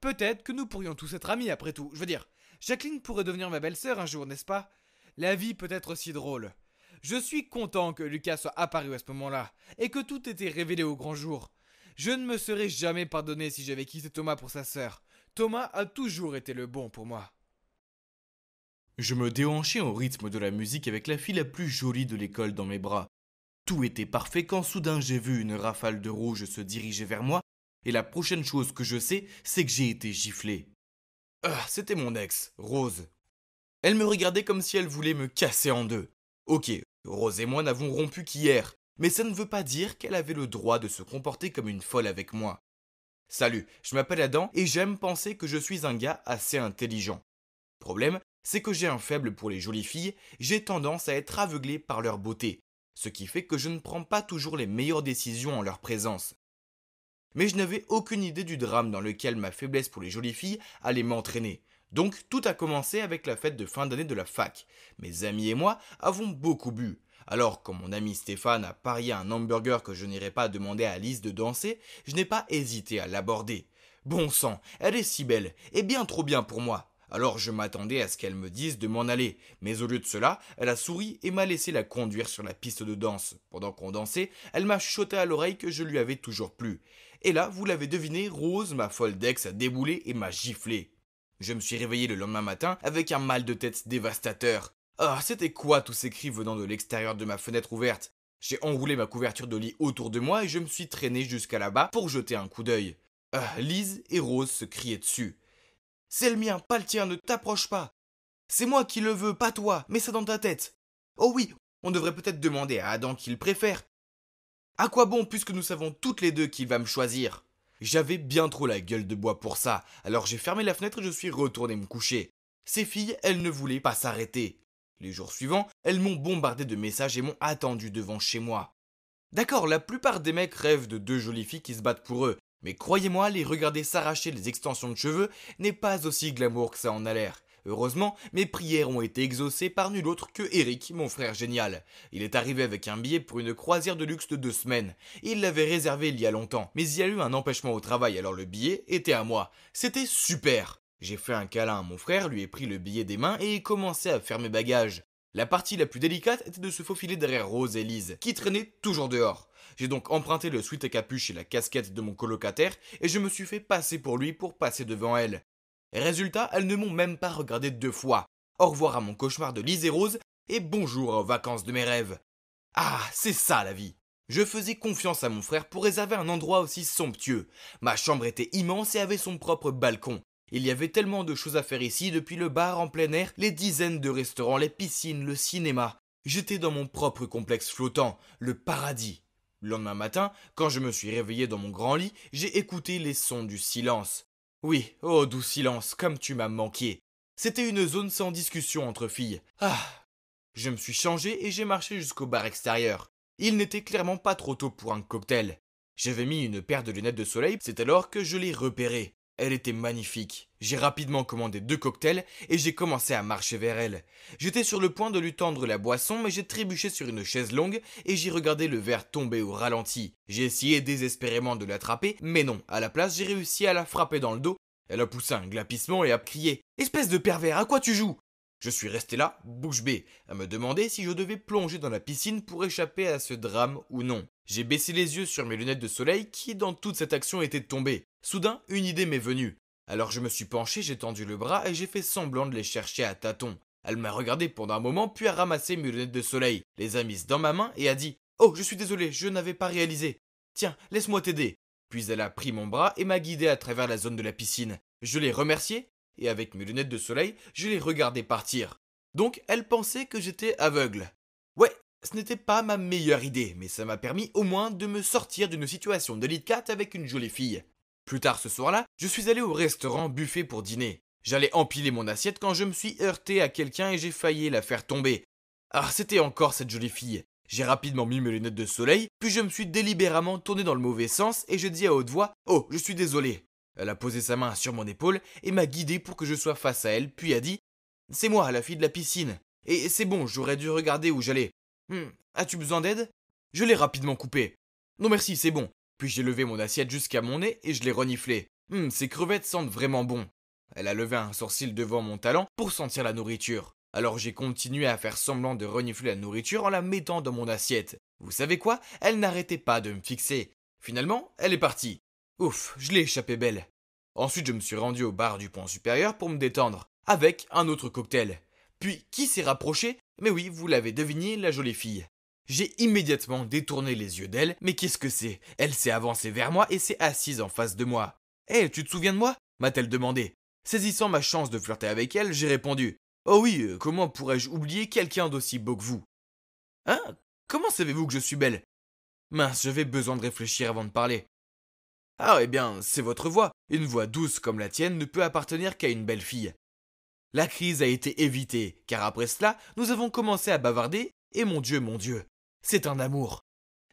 Peut-être que nous pourrions tous être amis après tout. Je veux dire, Jacqueline pourrait devenir ma belle-sœur un jour, n'est-ce pas? La vie peut être si drôle. Je suis content que Lucas soit apparu à ce moment-là, et que tout était révélé au grand jour. Je ne me serais jamais pardonné si j'avais quitté Thomas pour sa sœur. Thomas a toujours été le bon pour moi. Je me déhanchais au rythme de la musique avec la fille la plus jolie de l'école dans mes bras. Tout était parfait quand soudain j'ai vu une rafale de rouge se diriger vers moi, et la prochaine chose que je sais, c'est que j'ai été giflé. C'était mon ex, Rose. Elle me regardait comme si elle voulait me casser en deux. Ok, Rose et moi n'avons rompu qu'hier, mais ça ne veut pas dire qu'elle avait le droit de se comporter comme une folle avec moi. Salut, je m'appelle Adam et j'aime penser que je suis un gars assez intelligent. Problème, c'est que j'ai un faible pour les jolies filles, j'ai tendance à être aveuglé par leur beauté, ce qui fait que je ne prends pas toujours les meilleures décisions en leur présence. Mais je n'avais aucune idée du drame dans lequel ma faiblesse pour les jolies filles allait m'entraîner. Donc tout a commencé avec la fête de fin d'année de la fac. Mes amis et moi avons beaucoup bu. Alors quand mon ami Stéphane a parié un hamburger que je n'irais pas demander à Alice de danser, je n'ai pas hésité à l'aborder. Bon sang, elle est si belle, et bien trop bien pour moi. Alors je m'attendais à ce qu'elle me dise de m'en aller, mais au lieu de cela, elle a souri et m'a laissé la conduire sur la piste de danse. Pendant qu'on dansait, elle m'a chuchoté à l'oreille que je lui avais toujours plu. Et là, vous l'avez deviné, Rose, ma folle d'ex, a déboulé et m'a giflé. Je me suis réveillé le lendemain matin avec un mal de tête dévastateur. Ah, c'était quoi tous ces cris venant de l'extérieur de ma fenêtre ouverte? J'ai enroulé ma couverture de lit autour de moi et je me suis traîné jusqu'à là-bas pour jeter un coup d'œil. Lise et Rose se criaient dessus. C'est le mien, pas le tien, ne t'approche pas. C'est moi qui le veux, pas toi, mets ça dans ta tête. Oh oui, on devrait peut-être demander à Adam qui le préfère. À quoi bon puisque nous savons toutes les deux qu'il va me choisir? J'avais bien trop la gueule de bois pour ça, alors j'ai fermé la fenêtre et je suis retourné me coucher. Ces filles, elles ne voulaient pas s'arrêter. Les jours suivants, elles m'ont bombardé de messages et m'ont attendu devant chez moi. D'accord, la plupart des mecs rêvent de deux jolies filles qui se battent pour eux, mais croyez-moi, les regarder s'arracher les extensions de cheveux n'est pas aussi glamour que ça en a l'air. Heureusement, mes prières ont été exaucées par nul autre que Eric, mon frère génial. Il est arrivé avec un billet pour une croisière de luxe de 2 semaines. Il l'avait réservé il y a longtemps, mais il y a eu un empêchement au travail, alors le billet était à moi. C'était super. J'ai fait un câlin à mon frère, lui ai pris le billet des mains et ai commencé à faire mes bagages. La partie la plus délicate était de se faufiler derrière Rose et Lise, qui traînaient toujours dehors. J'ai donc emprunté le sweat à capuche et la casquette de mon colocataire et je me suis fait passer pour lui pour passer devant elle. Résultat, elles ne m'ont même pas regardé 2 fois. Au revoir à mon cauchemar de Lise et Rose et bonjour aux vacances de mes rêves. Ah, c'est ça la vie. Je faisais confiance à mon frère pour réserver un endroit aussi somptueux. Ma chambre était immense et avait son propre balcon. Il y avait tellement de choses à faire ici, depuis le bar en plein air, les dizaines de restaurants, les piscines, le cinéma. J'étais dans mon propre complexe flottant, le paradis. Le lendemain matin, quand je me suis réveillé dans mon grand lit, j'ai écouté les sons du silence. Oui, oh doux silence, comme tu m'as manqué. C'était une zone sans discussion entre filles. Ah. Je me suis changé et j'ai marché jusqu'au bar extérieur. Il n'était clairement pas trop tôt pour un cocktail. J'avais mis une paire de lunettes de soleil, c'est alors que je l'ai repérée. Elle était magnifique. J'ai rapidement commandé 2 cocktails et j'ai commencé à marcher vers elle. J'étais sur le point de lui tendre la boisson, mais j'ai trébuché sur une chaise longue et j'ai regardé le verre tomber au ralenti. J'ai essayé désespérément de l'attraper, mais non. À la place, j'ai réussi à la frapper dans le dos. Elle a poussé un glapissement et a crié « Espèce de pervers, à quoi tu joues ?» Je suis resté là, bouche bée, à me demander si je devais plonger dans la piscine pour échapper à ce drame ou non. J'ai baissé les yeux sur mes lunettes de soleil qui, dans toute cette action, étaient tombées. Soudain, une idée m'est venue. Alors je me suis penché, j'ai tendu le bras et j'ai fait semblant de les chercher à tâtons. Elle m'a regardé pendant un moment puis a ramassé mes lunettes de soleil, les a mises dans ma main et a dit « Oh, je suis désolé, je n'avais pas réalisé. Tiens, laisse-moi t'aider. » Puis elle a pris mon bras et m'a guidé à travers la zone de la piscine. Je l'ai remerciée et avec mes lunettes de soleil, je l'ai regardée partir. Donc elle pensait que j'étais aveugle. Ouais, ce n'était pas ma meilleure idée, mais ça m'a permis au moins de me sortir d'une situation délicate avec une jolie fille. Plus tard ce soir-là, je suis allé au restaurant buffet pour dîner. J'allais empiler mon assiette quand je me suis heurté à quelqu'un et j'ai failli la faire tomber. Ah, c'était encore cette jolie fille. J'ai rapidement mis mes lunettes de soleil, puis je me suis délibérément tourné dans le mauvais sens et je dis à haute voix « Oh, je suis désolé ». Elle a posé sa main sur mon épaule et m'a guidé pour que je sois face à elle, puis a dit « C'est moi, la fille de la piscine. Et c'est bon, j'aurais dû regarder où j'allais. As-tu besoin d'aide ?» Je l'ai rapidement coupé. « Non merci, c'est bon. » Puis j'ai levé mon assiette jusqu'à mon nez et je l'ai reniflé. Ces crevettes sentent vraiment bon. Elle a levé un sourcil devant mon talon pour sentir la nourriture. Alors j'ai continué à faire semblant de renifler la nourriture en la mettant dans mon assiette. Vous savez quoi? Elle n'arrêtait pas de me fixer. Finalement, elle est partie. Ouf, je l'ai échappé belle. Ensuite, je me suis rendu au bar du pont supérieur pour me détendre, avec un autre cocktail. Puis, qui s'est rapproché? Mais oui, vous l'avez deviné, la jolie fille. J'ai immédiatement détourné les yeux d'elle, mais qu'est-ce que c'est? Elle s'est avancée vers moi et s'est assise en face de moi. « Hé, tu te souviens de moi ?» m'a-t-elle demandé. Saisissant ma chance de flirter avec elle, j'ai répondu « Oh oui, comment pourrais-je oublier quelqu'un d'aussi beau que vous ?»« Hein? Comment savez-vous que je suis belle ?» Mince, j'avais besoin de réfléchir avant de parler. « Ah, eh bien, c'est votre voix. Une voix douce comme la tienne ne peut appartenir qu'à une belle fille. » La crise a été évitée, car après cela, nous avons commencé à bavarder, et mon Dieu, c'est un amour.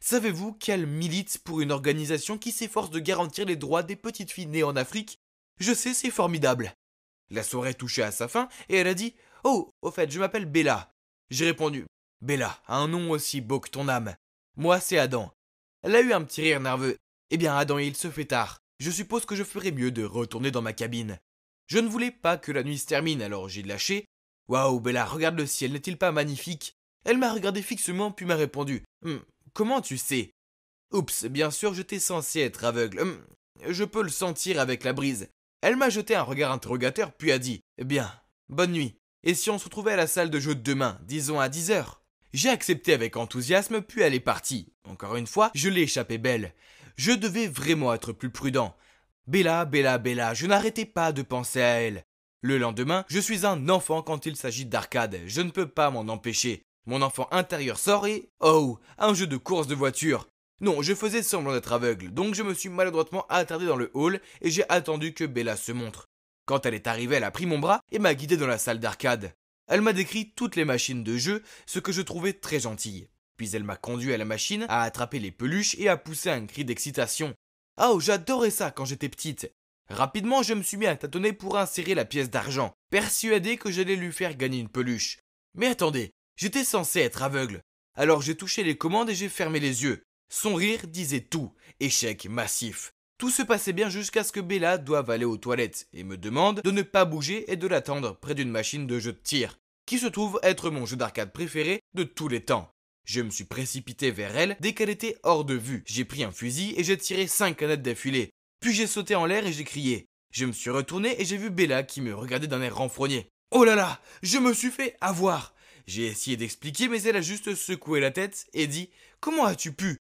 Savez-vous qu'elle milite pour une organisation qui s'efforce de garantir les droits des petites filles nées en Afrique? Je sais, c'est formidable. La soirée touchait à sa fin, et elle a dit « Oh, au fait, je m'appelle Bella. » J'ai répondu « Bella, un nom aussi beau que ton âme. Moi, c'est Adam. » Elle a eu un petit rire nerveux. « Eh bien, Adam, il se fait tard. Je suppose que je ferais mieux de retourner dans ma cabine. » Je ne voulais pas que la nuit se termine, alors j'ai lâché. « Waouh, Bella, regarde le ciel, n'est-il pas magnifique ?» Elle m'a regardé fixement, puis m'a répondu « Comment tu sais ?»« Oups, bien sûr, j'étais censé être aveugle. Je peux le sentir avec la brise. » Elle m'a jeté un regard interrogateur, puis a dit « Eh bien, bonne nuit. Et si on se retrouvait à la salle de jeu de demain, disons à 10h ?» J'ai accepté avec enthousiasme, puis elle est partie. Encore une fois, je l'ai échappé belle. Je devais vraiment être plus prudent. Bella, je n'arrêtais pas de penser à elle. Le lendemain, je suis un enfant quand il s'agit d'arcade. Je ne peux pas m'en empêcher. Mon enfant intérieur sort et... Oh, un jeu de course de voiture. Non, je faisais semblant d'être aveugle, donc je me suis maladroitement attardé dans le hall et j'ai attendu que Bella se montre. Quand elle est arrivée, elle a pris mon bras et m'a guidé dans la salle d'arcade. Elle m'a décrit toutes les machines de jeu, ce que je trouvais très gentil. Puis elle m'a conduit à la machine, à attraper les peluches et à pousser un cri d'excitation. Oh, j'adorais ça quand j'étais petite. Rapidement, je me suis mis à tâtonner pour insérer la pièce d'argent, persuadé que j'allais lui faire gagner une peluche. Mais attendez, j'étais censé être aveugle. Alors j'ai touché les commandes et j'ai fermé les yeux. Son rire disait tout, échec massif. Tout se passait bien jusqu'à ce que Bella doive aller aux toilettes et me demande de ne pas bouger et de l'attendre près d'une machine de jeu de tir, qui se trouve être mon jeu d'arcade préféré de tous les temps. Je me suis précipité vers elle dès qu'elle était hors de vue. J'ai pris un fusil et j'ai tiré 5 canettes d'affilée. Puis j'ai sauté en l'air et j'ai crié. Je me suis retourné et j'ai vu Bella qui me regardait d'un air renfrogné. Oh là là, je me suis fait avoir. J'ai essayé d'expliquer mais elle a juste secoué la tête et dit « Comment as-tu pu ?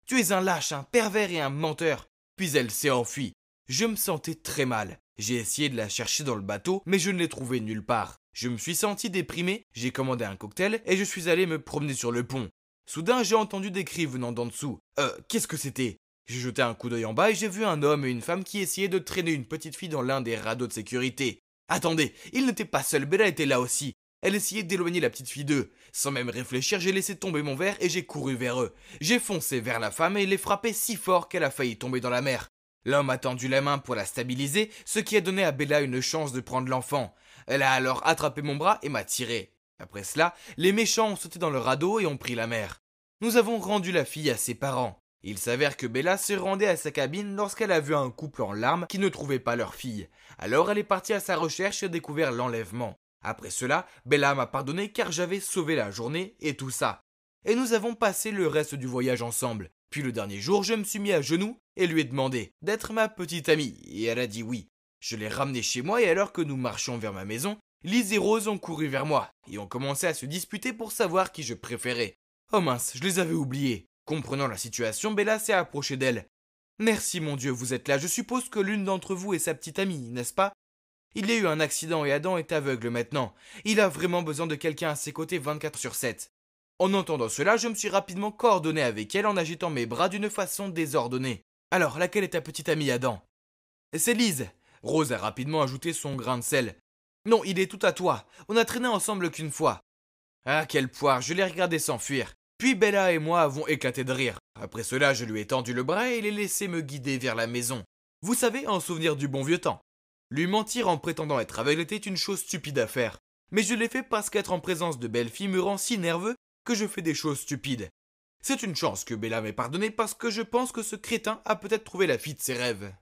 Tu es un lâche, un pervers et un menteur. » Puis elle s'est enfuie. Je me sentais très mal. J'ai essayé de la chercher dans le bateau, mais je ne l'ai trouvée nulle part. Je me suis senti déprimé, j'ai commandé un cocktail et je suis allé me promener sur le pont. Soudain, j'ai entendu des cris venant d'en dessous. Qu'est-ce que c'était ? J'ai jeté un coup d'œil en bas et j'ai vu un homme et une femme qui essayaient de traîner une petite fille dans l'un des radeaux de sécurité. Attendez, ils n'étaient pas seuls, Bella était là aussi. Elle essayait d'éloigner la petite fille d'eux. Sans même réfléchir, j'ai laissé tomber mon verre et j'ai couru vers eux. J'ai foncé vers la femme et l'ai frappée si fort qu'elle a failli tomber dans la mer. L'homme a tendu la main pour la stabiliser, ce qui a donné à Bella une chance de prendre l'enfant. Elle a alors attrapé mon bras et m'a tiré. Après cela, les méchants ont sauté dans le radeau et ont pris la mer. Nous avons rendu la fille à ses parents. Il s'avère que Bella se rendait à sa cabine lorsqu'elle a vu un couple en larmes qui ne trouvait pas leur fille. Alors elle est partie à sa recherche et a découvert l'enlèvement. Après cela, Bella m'a pardonné car j'avais sauvé la journée et tout ça. Et nous avons passé le reste du voyage ensemble. Puis le dernier jour, je me suis mis à genoux et lui ai demandé d'être ma petite amie. Et elle a dit oui. Je l'ai ramenée chez moi et alors que nous marchions vers ma maison, Lise et Rose ont couru vers moi et ont commencé à se disputer pour savoir qui je préférais. Oh mince, je les avais oubliés. Comprenant la situation, Bella s'est approchée d'elle. « Merci mon Dieu, vous êtes là. Je suppose que l'une d'entre vous est sa petite amie, n'est-ce pas ? Il y a eu un accident et Adam est aveugle maintenant. Il a vraiment besoin de quelqu'un à ses côtés 24/7. » En entendant cela, je me suis rapidement coordonné avec elle en agitant mes bras d'une façon désordonnée. « Alors, laquelle est ta petite amie, Adam ?»« C'est Lise. » Rose a rapidement ajouté son grain de sel. « Non, il est tout à toi. On a traîné ensemble qu'une fois. » Ah, quelle poire, je l'ai regardé s'enfuir. Puis Bella et moi avons éclaté de rire. Après cela, je lui ai tendu le bras et l'ai laissé me guider vers la maison. Vous savez, en souvenir du bon vieux temps. Lui mentir en prétendant être aveugle était une chose stupide à faire. Mais je l'ai fait parce qu'être en présence de belles filles me rend si nerveux que je fais des choses stupides. C'est une chance que Bella m'ait pardonné parce que je pense que ce crétin a peut-être trouvé la fille de ses rêves.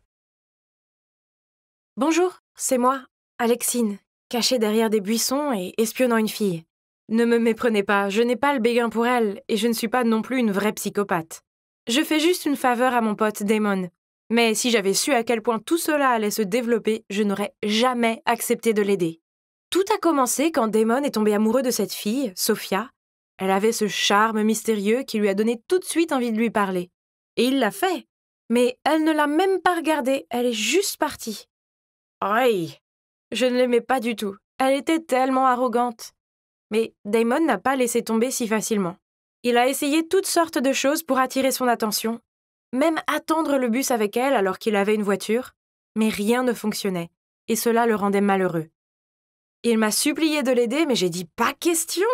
Bonjour, c'est moi, Alexine, cachée derrière des buissons et espionnant une fille. Ne me méprenez pas, je n'ai pas le béguin pour elle et je ne suis pas non plus une vraie psychopathe. Je fais juste une faveur à mon pote Damon. Mais si j'avais su à quel point tout cela allait se développer, je n'aurais jamais accepté de l'aider. Tout a commencé quand Damon est tombé amoureux de cette fille, Sophia. Elle avait ce charme mystérieux qui lui a donné tout de suite envie de lui parler. Et il l'a fait. Mais elle ne l'a même pas regardé, elle est juste partie. Aïe! Je ne l'aimais pas du tout. Elle était tellement arrogante. Mais Damon n'a pas laissé tomber si facilement. Il a essayé toutes sortes de choses pour attirer son attention, même attendre le bus avec elle alors qu'il avait une voiture, mais rien ne fonctionnait, et cela le rendait malheureux. Il m'a supplié de l'aider, mais j'ai dit « pas question !»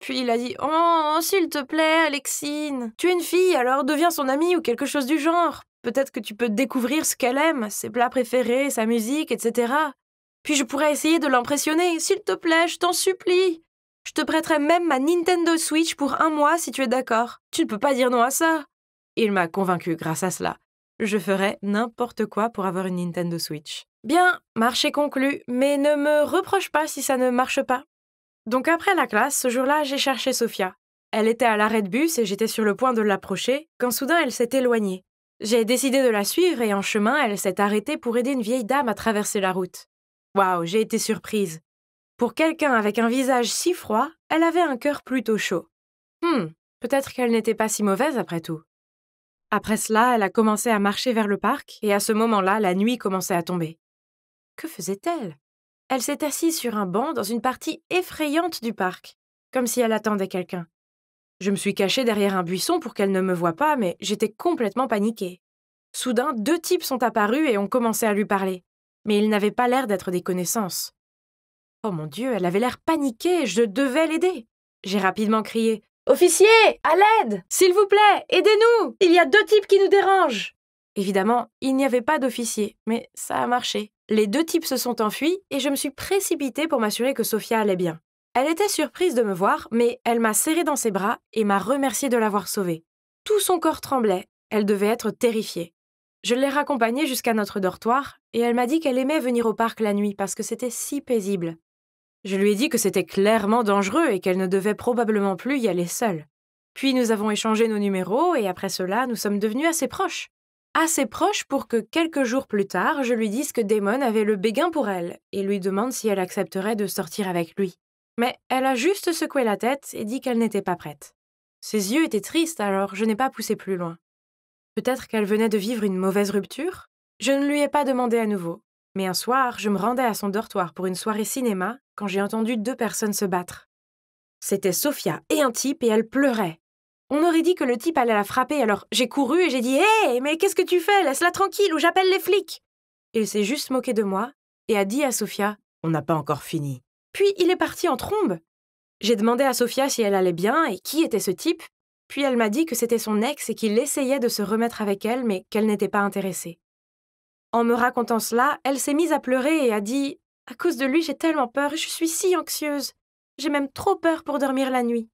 Puis il a dit « Oh, s'il te plaît, Alexine, tu es une fille, alors deviens son amie ou quelque chose du genre. Peut-être que tu peux découvrir ce qu'elle aime, ses plats préférés, sa musique, etc. Puis je pourrais essayer de l'impressionner, s'il te plaît, je t'en supplie. Je te prêterai même ma Nintendo Switch pour 1 mois si tu es d'accord. Tu ne peux pas dire non à ça. » Il m'a convaincu grâce à cela. Je ferais n'importe quoi pour avoir une Nintendo Switch. Bien, marché conclu, mais ne me reproche pas si ça ne marche pas. Donc après la classe, ce jour-là, j'ai cherché Sophia. Elle était à l'arrêt de bus et j'étais sur le point de l'approcher, quand soudain elle s'est éloignée. J'ai décidé de la suivre et en chemin, elle s'est arrêtée pour aider une vieille dame à traverser la route. Waouh, j'ai été surprise. Pour quelqu'un avec un visage si froid, elle avait un cœur plutôt chaud. Peut-être qu'elle n'était pas si mauvaise après tout. Après cela, elle a commencé à marcher vers le parc et à ce moment-là, la nuit commençait à tomber. Que faisait-elle? Elle s'est assise sur un banc dans une partie effrayante du parc, comme si elle attendait quelqu'un. Je me suis cachée derrière un buisson pour qu'elle ne me voie pas, mais j'étais complètement paniquée. Soudain, 2 types sont apparus et ont commencé à lui parler. Mais ils n'avaient pas l'air d'être des connaissances. Oh mon Dieu, elle avait l'air paniquée, je devais l'aider. J'ai rapidement crié « Officier, à l'aide! S'il vous plaît, aidez-nous! Il y a 2 types qui nous dérangent !» Évidemment, il n'y avait pas d'officier, mais ça a marché. Les 2 types se sont enfuis et je me suis précipitée pour m'assurer que Sophia allait bien. Elle était surprise de me voir, mais elle m'a serrée dans ses bras et m'a remercié de l'avoir sauvée. Tout son corps tremblait, elle devait être terrifiée. Je l'ai raccompagnée jusqu'à notre dortoir et elle m'a dit qu'elle aimait venir au parc la nuit parce que c'était si paisible. Je lui ai dit que c'était clairement dangereux et qu'elle ne devait probablement plus y aller seule. Puis nous avons échangé nos numéros et après cela, nous sommes devenus assez proches. Assez proches pour que quelques jours plus tard, je lui dise que Damon avait le béguin pour elle et lui demande si elle accepterait de sortir avec lui. Mais elle a juste secoué la tête et dit qu'elle n'était pas prête. Ses yeux étaient tristes, alors je n'ai pas poussé plus loin. Peut-être qu'elle venait de vivre une mauvaise rupture? Je ne lui ai pas demandé à nouveau. Mais un soir, je me rendais à son dortoir pour une soirée cinéma quand j'ai entendu 2 personnes se battre. C'était Sophia et un type et elle pleurait. On aurait dit que le type allait la frapper, alors j'ai couru et j'ai dit « Hé, mais qu'est-ce que tu fais? Laisse-la tranquille ou j'appelle les flics !» Il s'est juste moqué de moi et a dit à Sophia « On n'a pas encore fini !» Puis il est parti en trombe. J'ai demandé à Sophia si elle allait bien et qui était ce type, puis elle m'a dit que c'était son ex et qu'il essayait de se remettre avec elle mais qu'elle n'était pas intéressée. En me racontant cela, elle s'est mise à pleurer et a dit « À cause de lui, j'ai tellement peur et je suis si anxieuse. J'ai même trop peur pour dormir la nuit. »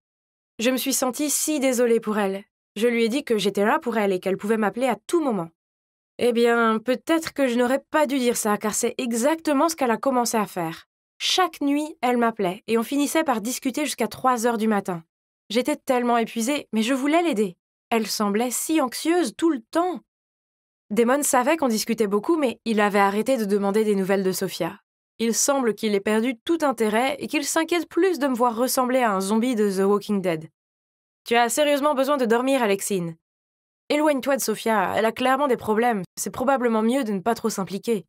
Je me suis sentie si désolée pour elle. Je lui ai dit que j'étais là pour elle et qu'elle pouvait m'appeler à tout moment. Eh bien, peut-être que je n'aurais pas dû dire ça, car c'est exactement ce qu'elle a commencé à faire. Chaque nuit, elle m'appelait et on finissait par discuter jusqu'à 3 heures du matin. J'étais tellement épuisée, mais je voulais l'aider. Elle semblait si anxieuse tout le temps. Damon savait qu'on discutait beaucoup, mais il avait arrêté de demander des nouvelles de Sophia. Il semble qu'il ait perdu tout intérêt et qu'il s'inquiète plus de me voir ressembler à un zombie de The Walking Dead. Tu as sérieusement besoin de dormir, Alexine. Éloigne-toi de Sophia, elle a clairement des problèmes. C'est probablement mieux de ne pas trop s'impliquer.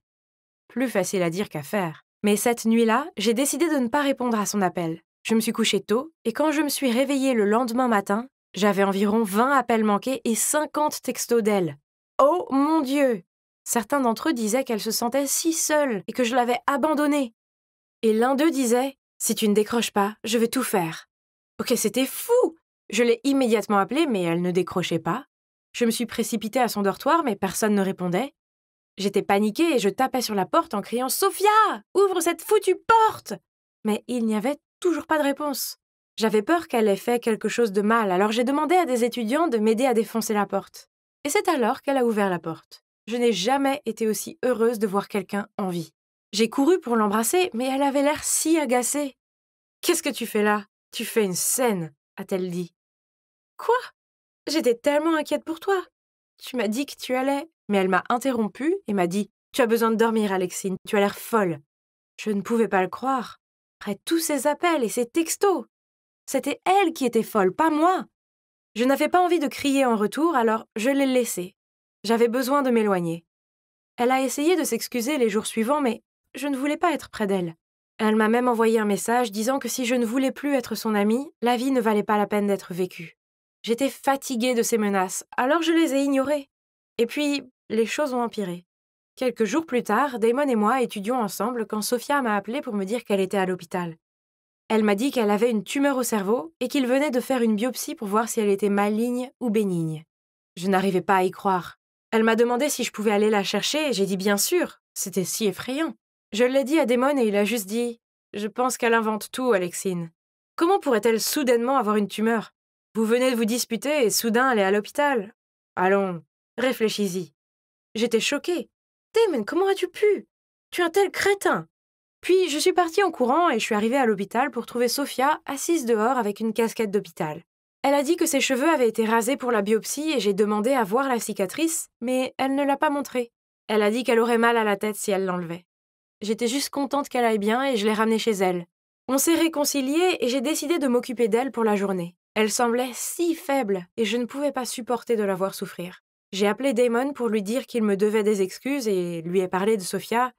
Plus facile à dire qu'à faire. Mais cette nuit-là, j'ai décidé de ne pas répondre à son appel. Je me suis couchée tôt et quand je me suis réveillée le lendemain matin, j'avais environ 20 appels manqués et 50 textos d'elle. Oh mon Dieu! Certains d'entre eux disaient qu'elle se sentait si seule et que je l'avais abandonnée. Et l'un d'eux disait « Si tu ne décroches pas, je vais tout faire. » Ok, c'était fou! Je l'ai immédiatement appelée, mais elle ne décrochait pas. Je me suis précipitée à son dortoir, mais personne ne répondait. J'étais paniquée et je tapais sur la porte en criant « Sophia, ouvre cette foutue porte !» Mais il n'y avait toujours pas de réponse. J'avais peur qu'elle ait fait quelque chose de mal, alors j'ai demandé à des étudiants de m'aider à défoncer la porte. Et c'est alors qu'elle a ouvert la porte. Je n'ai jamais été aussi heureuse de voir quelqu'un en vie. J'ai couru pour l'embrasser, mais elle avait l'air si agacée. « Qu'est-ce que tu fais là ? Tu fais une scène !» a-t-elle dit. « Quoi ? J'étais tellement inquiète pour toi. Tu m'as dit que tu allais. » Mais elle m'a interrompue et m'a dit « Tu as besoin de dormir, Alexine, tu as l'air folle. » Je ne pouvais pas le croire. Après tous ces appels et ces textos. C'était elle qui était folle, pas moi. Je n'avais pas envie de crier en retour, alors je l'ai laissée. J'avais besoin de m'éloigner. Elle a essayé de s'excuser les jours suivants, mais je ne voulais pas être près d'elle. Elle m'a même envoyé un message disant que si je ne voulais plus être son amie, la vie ne valait pas la peine d'être vécue. J'étais fatiguée de ces menaces, alors je les ai ignorées. Et puis, les choses ont empiré. Quelques jours plus tard, Damon et moi étudions ensemble quand Sophia m'a appelée pour me dire qu'elle était à l'hôpital. Elle m'a dit qu'elle avait une tumeur au cerveau et qu'il venait de faire une biopsie pour voir si elle était maligne ou bénigne. Je n'arrivais pas à y croire. Elle m'a demandé si je pouvais aller la chercher et j'ai dit bien sûr. C'était si effrayant. Je l'ai dit à Damon et il a juste dit « Je pense qu'elle invente tout, Alexine. Comment pourrait-elle soudainement avoir une tumeur ? Vous venez de vous disputer et soudain elle est à l'hôpital. Allons, réfléchis-y. » J'étais choquée. « Damon, comment as-tu pu ? Tu es un tel crétin !» Puis je suis partie en courant et je suis arrivée à l'hôpital pour trouver Sophia assise dehors avec une casquette d'hôpital. Elle a dit que ses cheveux avaient été rasés pour la biopsie et j'ai demandé à voir la cicatrice, mais elle ne l'a pas montrée. Elle a dit qu'elle aurait mal à la tête si elle l'enlevait. J'étais juste contente qu'elle aille bien et je l'ai ramenée chez elle. On s'est réconciliés et j'ai décidé de m'occuper d'elle pour la journée. Elle semblait si faible et je ne pouvais pas supporter de la voir souffrir. J'ai appelé Damon pour lui dire qu'il me devait des excuses et lui ai parlé de Sophia,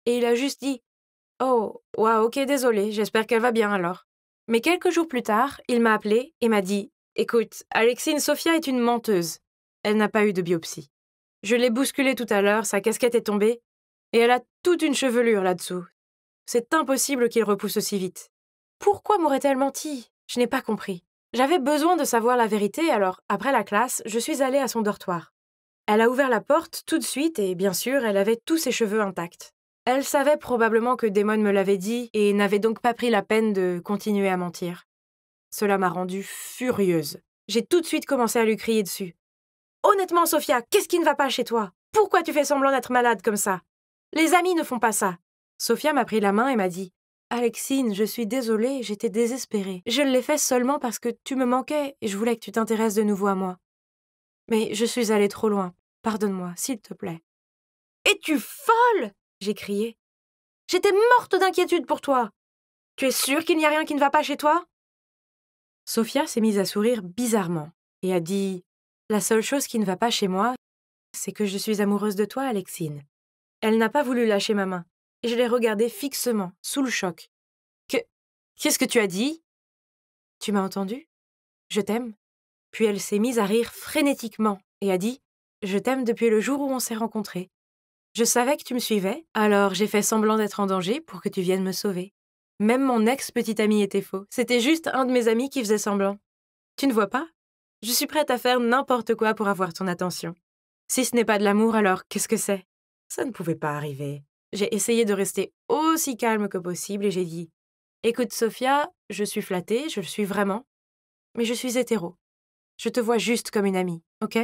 et il a juste dit « Oh, ouais, ok, désolé, j'espère qu'elle va bien alors. » Mais quelques jours plus tard, il m'a appelé et m'a dit « Écoute, Alexine, Sophia est une menteuse. Elle n'a pas eu de biopsie. Je l'ai bousculée tout à l'heure, sa casquette est tombée, et elle a toute une chevelure là-dessous. C'est impossible qu'il repousse aussi vite. Pourquoi m'aurait-elle menti ? Je n'ai pas compris. J'avais besoin de savoir la vérité, alors, après la classe, je suis allée à son dortoir. Elle a ouvert la porte tout de suite et, bien sûr, elle avait tous ses cheveux intacts. Elle savait probablement que Damon me l'avait dit et n'avait donc pas pris la peine de continuer à mentir. Cela m'a rendue furieuse. J'ai tout de suite commencé à lui crier dessus. « Honnêtement, Sophia, qu'est-ce qui ne va pas chez toi ? Pourquoi tu fais semblant d'être malade comme ça ? Les amis ne font pas ça. » Sophia m'a pris la main et m'a dit « Alexine, je suis désolée, j'étais désespérée. Je l'ai fait seulement parce que tu me manquais et je voulais que tu t'intéresses de nouveau à moi. Mais je suis allée trop loin. Pardonne-moi, s'il te plaît. »« Es-tu folle ?» j'ai crié. « J'étais morte d'inquiétude pour toi. Tu es sûre qu'il n'y a rien qui ne va pas chez toi ?» Sophia s'est mise à sourire bizarrement et a dit « La seule chose qui ne va pas chez moi, c'est que je suis amoureuse de toi, Alexine. » Elle n'a pas voulu lâcher ma main et je l'ai regardée fixement, sous le choc. « Qu'est-ce que tu as dit ? » ?»« Tu m'as entendu ? Je t'aime. » Puis elle s'est mise à rire frénétiquement et a dit « Je t'aime depuis le jour où on s'est rencontrés. Je savais que tu me suivais, alors j'ai fait semblant d'être en danger pour que tu viennes me sauver. Même mon ex-petit ami était faux. C'était juste un de mes amis qui faisait semblant. Tu ne vois pas ? Je suis prête à faire n'importe quoi pour avoir ton attention. Si ce n'est pas de l'amour, alors qu'est-ce que c'est ? Ça ne pouvait pas arriver. » J'ai essayé de rester aussi calme que possible et j'ai dit « Écoute, Sophia, je suis flattée, je le suis vraiment, mais je suis hétéro. Je te vois juste comme une amie, ok ? »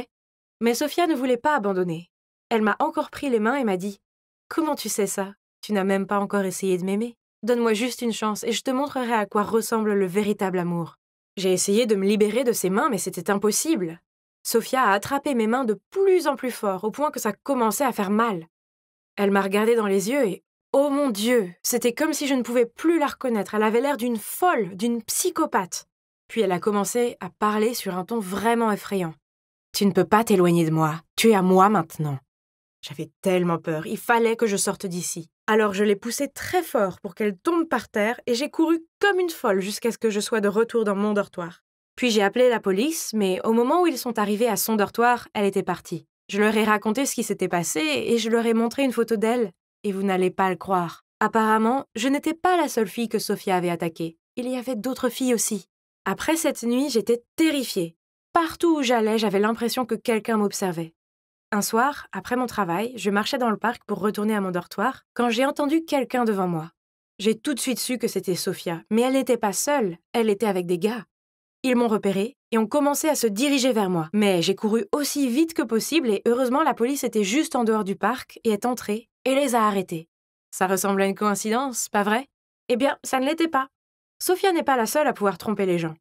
Mais Sophia ne voulait pas abandonner. Elle m'a encore pris les mains et m'a dit « Comment tu sais ça ? Tu n'as même pas encore essayé de m'aimer. Donne-moi juste une chance et je te montrerai à quoi ressemble le véritable amour. » J'ai essayé de me libérer de ses mains, mais c'était impossible. Sophia a attrapé mes mains de plus en plus fort, au point que ça commençait à faire mal. Elle m'a regardé dans les yeux et, oh mon Dieu, c'était comme si je ne pouvais plus la reconnaître. Elle avait l'air d'une folle, d'une psychopathe. Puis elle a commencé à parler sur un ton vraiment effrayant. « Tu ne peux pas t'éloigner de moi. Tu es à moi maintenant. » J'avais tellement peur, il fallait que je sorte d'ici. Alors je l'ai poussée très fort pour qu'elle tombe par terre et j'ai couru comme une folle jusqu'à ce que je sois de retour dans mon dortoir. Puis j'ai appelé la police, mais au moment où ils sont arrivés à son dortoir, elle était partie. Je leur ai raconté ce qui s'était passé et je leur ai montré une photo d'elle. Et vous n'allez pas le croire. Apparemment, je n'étais pas la seule fille que Sophia avait attaquée. Il y avait d'autres filles aussi. Après cette nuit, j'étais terrifiée. Partout où j'allais, j'avais l'impression que quelqu'un m'observait. Un soir, après mon travail, je marchais dans le parc pour retourner à mon dortoir quand j'ai entendu quelqu'un devant moi. J'ai tout de suite su que c'était Sophia, mais elle n'était pas seule, elle était avec des gars. Ils m'ont repérée et ont commencé à se diriger vers moi. Mais j'ai couru aussi vite que possible et heureusement la police était juste en dehors du parc et est entrée et les a arrêtés. Ça ressemble à une coïncidence, pas vrai? Eh bien, ça ne l'était pas. Sophia n'est pas la seule à pouvoir tromper les gens.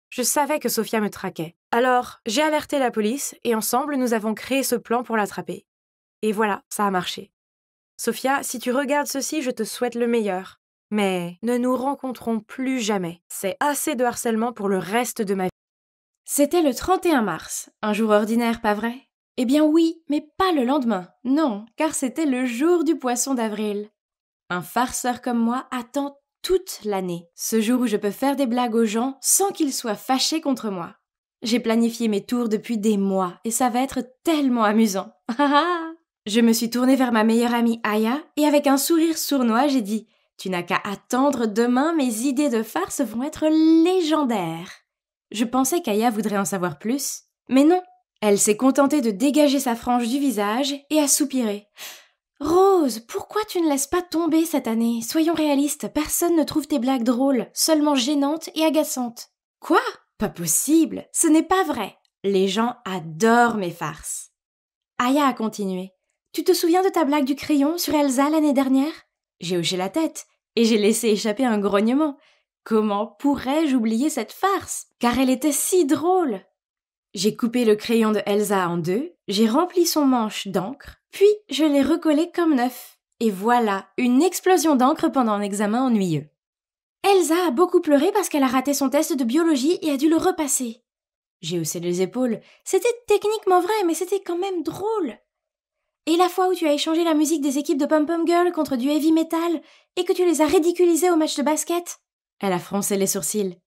Je savais que Sophia me traquait. Alors, j'ai alerté la police et ensemble, nous avons créé ce plan pour l'attraper. Et voilà, ça a marché. Sophia, si tu regardes ceci, je te souhaite le meilleur. Mais ne nous rencontrons plus jamais. C'est assez de harcèlement pour le reste de ma vie. C'était le 31 mars, un jour ordinaire, pas vrai? Eh bien oui, mais pas le lendemain. Non, car c'était le jour du poisson d'avril. Un farceur comme moi attend toute l'année, ce jour où je peux faire des blagues aux gens sans qu'ils soient fâchés contre moi. J'ai planifié mes tours depuis des mois et ça va être tellement amusant. Je me suis tournée vers ma meilleure amie Aya et avec un sourire sournois, j'ai dit « Tu n'as qu'à attendre, demain mes idées de farce vont être légendaires !» Je pensais qu'Aya voudrait en savoir plus, mais non. Elle s'est contentée de dégager sa frange du visage et a soupiré. « Rose, pourquoi tu ne laisses pas tomber cette année? Soyons réalistes, personne ne trouve tes blagues drôles, seulement gênantes et agaçantes. »« Quoi? Pas possible, ce n'est pas vrai. Les gens adorent mes farces. » Aya a continué. « Tu te souviens de ta blague du crayon sur Elsa l'année dernière ?» J'ai hoché la tête et j'ai laissé échapper un grognement. Comment pourrais-je oublier cette farce? Car elle était si drôle. J'ai coupé le crayon de Elsa en deux, j'ai rempli son manche d'encre, puis je l'ai recollé comme neuf. Et voilà, une explosion d'encre pendant un examen ennuyeux. Elsa a beaucoup pleuré parce qu'elle a raté son test de biologie et a dû le repasser. J'ai haussé les épaules. C'était techniquement vrai, mais c'était quand même drôle. Et la fois où tu as échangé la musique des équipes de Pom-Pom Girl contre du heavy metal et que tu les as ridiculisées au match de basket? Elle a froncé les sourcils.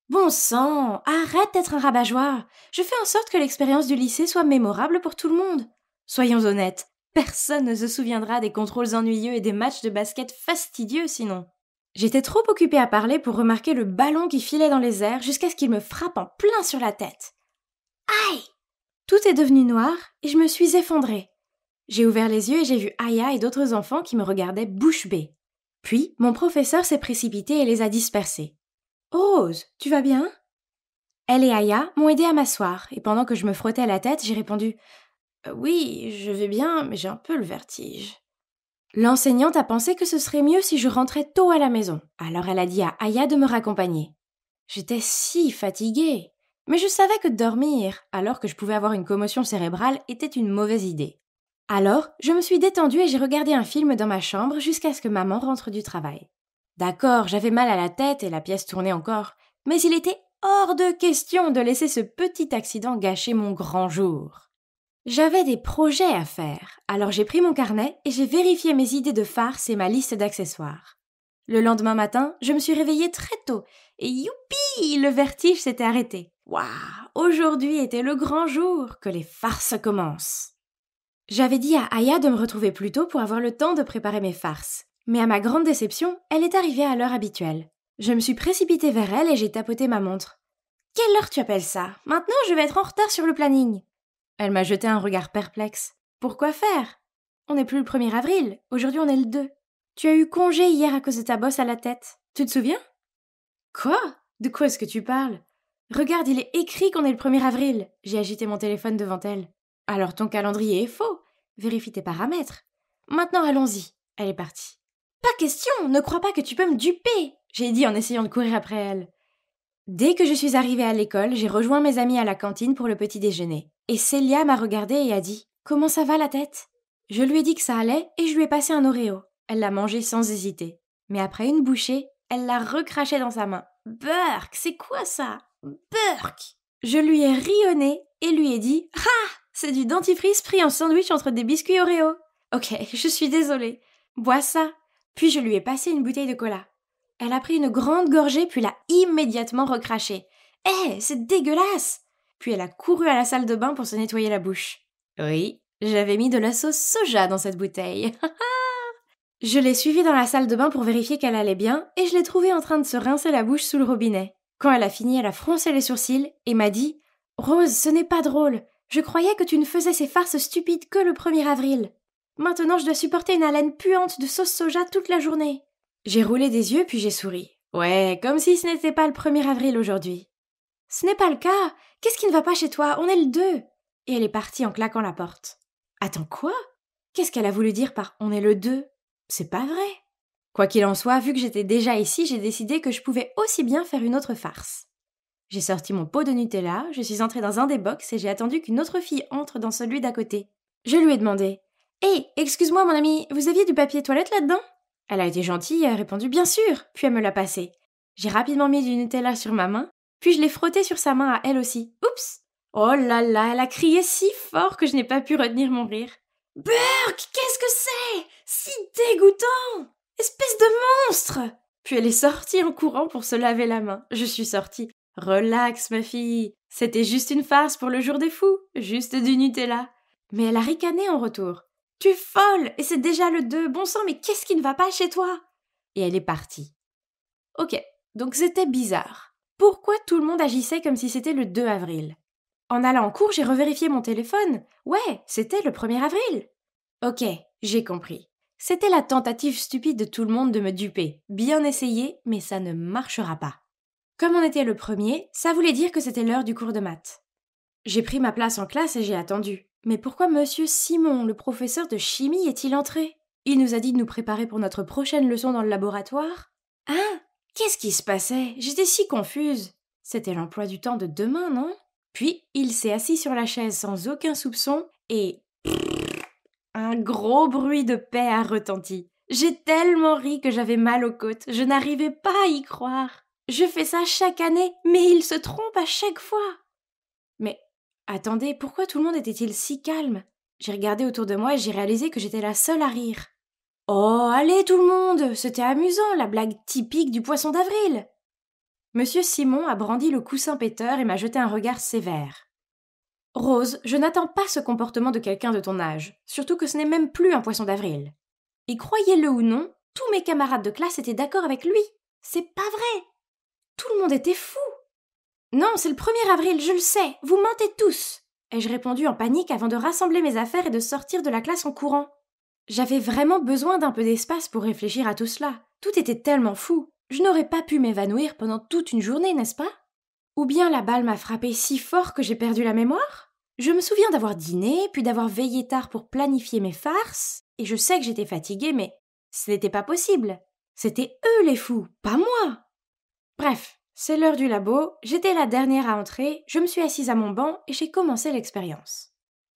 Bon sang, arrête d'être un rabat-joie. Je fais en sorte que l'expérience du lycée soit mémorable pour tout le monde. Soyons honnêtes, personne ne se souviendra des contrôles ennuyeux et des matchs de basket fastidieux sinon. J'étais trop occupée à parler pour remarquer le ballon qui filait dans les airs jusqu'à ce qu'il me frappe en plein sur la tête. Aïe! Tout est devenu noir et je me suis effondrée. J'ai ouvert les yeux et j'ai vu Aya et d'autres enfants qui me regardaient bouche bée. Puis, mon professeur s'est précipité et les a dispersés. « Rose, tu vas bien ?» Elle et Aya m'ont aidée à m'asseoir et pendant que je me frottais la tête, j'ai répondu « Oui, je vais bien, mais j'ai un peu le vertige. » L'enseignante a pensé que ce serait mieux si je rentrais tôt à la maison, alors elle a dit à Aya de me raccompagner. J'étais si fatiguée, mais je savais que dormir, alors que je pouvais avoir une commotion cérébrale, était une mauvaise idée. Alors, je me suis détendue et j'ai regardé un film dans ma chambre jusqu'à ce que maman rentre du travail. D'accord, j'avais mal à la tête et la pièce tournait encore, mais il était hors de question de laisser ce petit accident gâcher mon grand jour. J'avais des projets à faire, alors j'ai pris mon carnet et j'ai vérifié mes idées de farce et ma liste d'accessoires. Le lendemain matin, je me suis réveillée très tôt et youpi, le vertige s'était arrêté. Waouh, aujourd'hui était le grand jour, que les farces commencent. J'avais dit à Aya de me retrouver plus tôt pour avoir le temps de préparer mes farces. Mais à ma grande déception, elle est arrivée à l'heure habituelle. Je me suis précipitée vers elle et j'ai tapoté ma montre. « Quelle heure tu appelles ça? Maintenant, je vais être en retard sur le planning. » Elle m'a jeté un regard perplexe. « Pourquoi faire? On n'est plus le 1er avril, aujourd'hui on est le 2. Tu as eu congé hier à cause de ta bosse à la tête. Tu te souviens? » « Quoi? De quoi est-ce que tu parles? Regarde, il est écrit qu'on est le 1er avril. » J'ai agité mon téléphone devant elle. « Alors ton calendrier est faux. Vérifie tes paramètres. Maintenant allons-y. » Elle est partie. « Pas question, ne crois pas que tu peux me duper !» j'ai dit en essayant de courir après elle. Dès que je suis arrivée à l'école, j'ai rejoint mes amis à la cantine pour le petit déjeuner. Et Célia m'a regardée et a dit « Comment ça va la tête ?» Je lui ai dit que ça allait et je lui ai passé un Oreo. Elle l'a mangé sans hésiter. Mais après une bouchée, elle l'a recraché dans sa main. « Burk, c'est quoi ça? Burk !» Je lui ai ri au nez et lui ai dit « Ah, c'est du dentifrice pris en sandwich entre des biscuits Oreo. Ok, je suis désolée. Bois ça. » Puis je lui ai passé une bouteille de cola. Elle a pris une grande gorgée puis l'a immédiatement recrachée. « Hé, c'est dégueulasse !» Puis elle a couru à la salle de bain pour se nettoyer la bouche. Oui, j'avais mis de la sauce soja dans cette bouteille. Je l'ai suivie dans la salle de bain pour vérifier qu'elle allait bien et je l'ai trouvée en train de se rincer la bouche sous le robinet. Quand elle a fini, elle a froncé les sourcils et m'a dit « Rose, ce n'est pas drôle. Je croyais que tu ne faisais ces farces stupides que le 1er avril. Maintenant, je dois supporter une haleine puante de sauce soja toute la journée. J'ai roulé des yeux puis j'ai souri. Ouais, comme si ce n'était pas le 1er avril aujourd'hui. Ce n'est pas le cas. Qu'est-ce qui ne va pas chez toi? On est le 2. Et elle est partie en claquant la porte. Attends, quoi? Qu'est-ce qu'elle a voulu dire par on est le 2? C'est pas vrai. Quoi qu'il en soit, vu que j'étais déjà ici, j'ai décidé que je pouvais aussi bien faire une autre farce. J'ai sorti mon pot de Nutella, je suis entrée dans un des box et j'ai attendu qu'une autre fille entre dans celui d'à côté. Je lui ai demandé « Hey, excuse-moi mon ami, vous aviez du papier toilette là-dedans ?» Elle a été gentille et a répondu « Bien sûr !» puis elle me l'a passé. J'ai rapidement mis du Nutella sur ma main, puis je l'ai frotté sur sa main à elle aussi. Oups! Oh là là, elle a crié si fort que je n'ai pas pu retenir mon rire. « Burk, qu'est-ce que c'est? Si dégoûtant! Espèce de monstre !» Puis elle est sortie en courant pour se laver la main. Je suis sortie. « Relax, ma fille. C'était juste une farce pour le jour des fous. Juste du Nutella. » Mais elle a ricané en retour. « Tu es folle! Et c'est déjà le 2. Bon sang, mais qu'est-ce qui ne va pas chez toi? » Et elle est partie. Ok, donc c'était bizarre. Pourquoi tout le monde agissait comme si c'était le 2 avril? En allant en cours, j'ai revérifié mon téléphone. Ouais, c'était le 1er avril. Ok, j'ai compris. C'était la tentative stupide de tout le monde de me duper. Bien essayé, mais ça ne marchera pas. Comme on était le 1er, ça voulait dire que c'était l'heure du cours de maths. J'ai pris ma place en classe et j'ai attendu. Mais pourquoi Monsieur Simon, le professeur de chimie, est-il entré? Il nous a dit de nous préparer pour notre prochaine leçon dans le laboratoire. Hein? Qu'est-ce qui se passait? J'étais si confuse. C'était l'emploi du temps de demain, non? Puis, il s'est assis sur la chaise sans aucun soupçon et... un gros bruit de paix a retenti. J'ai tellement ri que j'avais mal aux côtes. Je n'arrivais pas à y croire. Je fais ça chaque année, mais il se trompe à chaque fois. Mais, attendez, pourquoi tout le monde était-il si calme? J'ai regardé autour de moi et j'ai réalisé que j'étais la seule à rire. Oh, allez tout le monde, c'était amusant, la blague typique du poisson d'avril. Monsieur Simon a brandi le coussin péteur et m'a jeté un regard sévère. Rose, je n'attends pas ce comportement de quelqu'un de ton âge, surtout que ce n'est même plus un poisson d'avril. Et croyez-le ou non, tous mes camarades de classe étaient d'accord avec lui. C'est pas vrai. Tout le monde était fou. Non, c'est le 1er avril, je le sais, vous mentez tous, ai-je répondu en panique avant de rassembler mes affaires et de sortir de la classe en courant. J'avais vraiment besoin d'un peu d'espace pour réfléchir à tout cela. Tout était tellement fou. Je n'aurais pas pu m'évanouir pendant toute une journée, n'est-ce pas? Ou bien la balle m'a frappé si fort que j'ai perdu la mémoire? Je me souviens d'avoir dîné, puis d'avoir veillé tard pour planifier mes farces, et je sais que j'étais fatiguée, mais ce n'était pas possible. C'était eux les fous, pas moi. Bref, c'est l'heure du labo, j'étais la dernière à entrer, je me suis assise à mon banc et j'ai commencé l'expérience.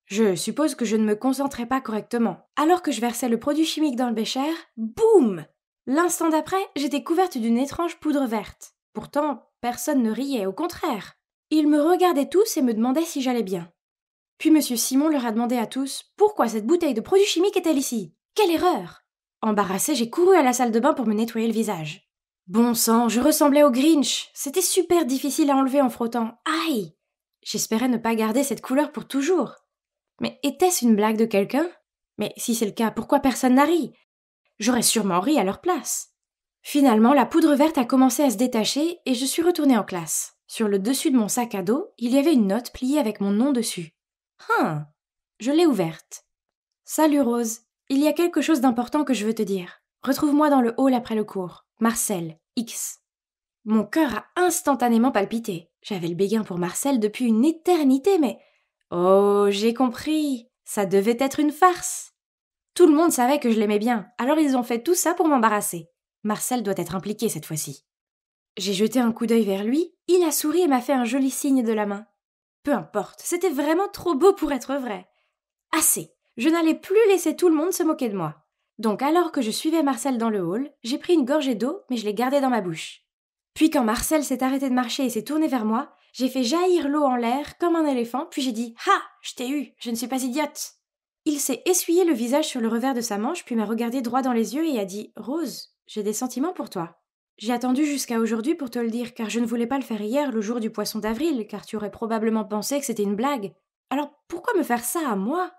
Je suppose que je ne me concentrais pas correctement. Alors que je versais le produit chimique dans le bécher, boum! L'instant d'après, j'étais couverte d'une étrange poudre verte. Pourtant, personne ne riait, au contraire. Ils me regardaient tous et me demandaient si j'allais bien. Puis Monsieur Simon leur a demandé à tous pourquoi cette bouteille de produit chimique est-elle ici? Quelle erreur! Embarrassée, j'ai couru à la salle de bain pour me nettoyer le visage. Bon sang, je ressemblais au Grinch. C'était super difficile à enlever en frottant. Aïe! J'espérais ne pas garder cette couleur pour toujours. Mais était-ce une blague de quelqu'un? Mais si c'est le cas, pourquoi personne n'a ri? J'aurais sûrement ri à leur place. Finalement, la poudre verte a commencé à se détacher et je suis retournée en classe. Sur le dessus de mon sac à dos, il y avait une note pliée avec mon nom dessus. Je l'ai ouverte. Salut Rose, il y a quelque chose d'important que je veux te dire. Retrouve-moi dans le hall après le cours. Marcel, X. Mon cœur a instantanément palpité. J'avais le béguin pour Marcel depuis une éternité, mais... Oh, j'ai compris. Ça devait être une farce. Tout le monde savait que je l'aimais bien, alors ils ont fait tout ça pour m'embarrasser. Marcel doit être impliqué cette fois-ci. J'ai jeté un coup d'œil vers lui, il a souri et m'a fait un joli signe de la main. Peu importe, c'était vraiment trop beau pour être vrai. Assez, je n'allais plus laisser tout le monde se moquer de moi. Donc alors que je suivais Marcel dans le hall, j'ai pris une gorgée d'eau, mais je l'ai gardée dans ma bouche. Puis quand Marcel s'est arrêté de marcher et s'est tourné vers moi, j'ai fait jaillir l'eau en l'air comme un éléphant, puis j'ai dit « Ha! Je t'ai eu, je ne suis pas idiote !» Il s'est essuyé le visage sur le revers de sa manche, puis m'a regardé droit dans les yeux et a dit « Rose, j'ai des sentiments pour toi. » J'ai attendu jusqu'à aujourd'hui pour te le dire, car je ne voulais pas le faire hier, le jour du poisson d'avril, car tu aurais probablement pensé que c'était une blague. Alors pourquoi me faire ça à moi?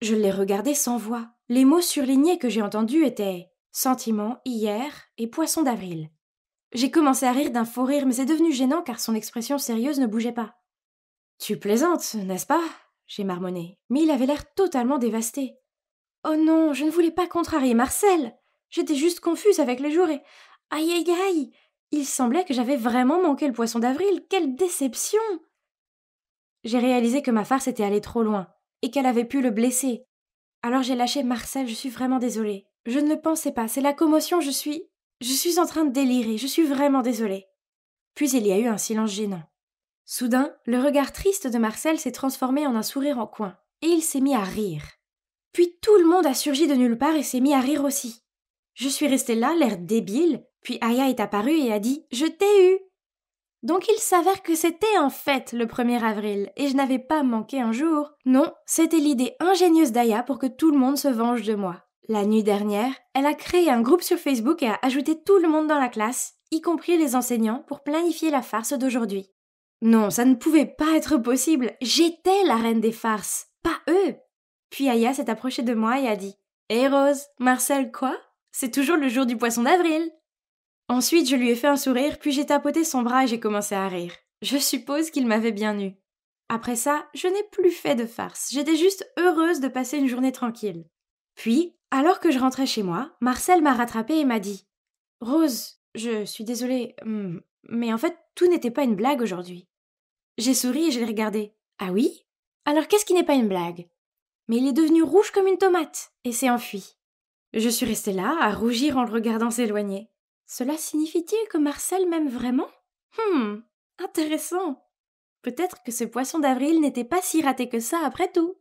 Je l'ai regardé sans voix. Les mots surlignés que j'ai entendus étaient « sentiments, hier » et « poisson d'avril ». J'ai commencé à rire d'un faux rire, mais c'est devenu gênant car son expression sérieuse ne bougeait pas. « Tu plaisantes, n'est-ce pas? j'ai marmonné, mais il avait l'air totalement dévasté. Oh non, je ne voulais pas contrarier Marcel. J'étais juste confuse avec les jours et... Aïe aïe aïe! Il semblait que j'avais vraiment manqué le poisson d'avril. Quelle déception! J'ai réalisé que ma farce était allée trop loin et qu'elle avait pu le blesser. Alors j'ai lâché Marcel, je suis vraiment désolée. Je ne le pensais pas, c'est la commotion, je suis en train de délirer, je suis vraiment désolée. Puis il y a eu un silence gênant. Soudain, le regard triste de Marcel s'est transformé en un sourire en coin, et il s'est mis à rire. Puis tout le monde a surgi de nulle part et s'est mis à rire aussi. Je suis restée là, l'air débile, puis Aya est apparue et a dit « Je t'ai eu !» Donc il s'avère que c'était en fait le 1er avril, et je n'avais pas manqué un jour. Non, c'était l'idée ingénieuse d'Aya pour que tout le monde se venge de moi. La nuit dernière, elle a créé un groupe sur Facebook et a ajouté tout le monde dans la classe, y compris les enseignants, pour planifier la farce d'aujourd'hui. Non, ça ne pouvait pas être possible, j'étais la reine des farces, pas eux. Puis Aya s'est approchée de moi et a dit « Hé Rose, Marcel quoi? C'est toujours le jour du poisson d'avril !» Ensuite, je lui ai fait un sourire, puis j'ai tapoté son bras et j'ai commencé à rire. Je suppose qu'il m'avait bien eu. Après ça, je n'ai plus fait de farce, j'étais juste heureuse de passer une journée tranquille. Puis, alors que je rentrais chez moi, Marcel m'a rattrapée et m'a dit « Rose, je suis désolée, mais en fait, tout n'était pas une blague aujourd'hui. » J'ai souri et je l'ai regardé. « Ah oui? Alors qu'est-ce qui n'est pas une blague ?» Mais il est devenu rouge comme une tomate et s'est enfui. Je suis restée là, à rougir en le regardant s'éloigner. Cela signifie-t-il que Marcel m'aime vraiment? Intéressant. Peut-être que ce poisson d'avril n'était pas si raté que ça après tout.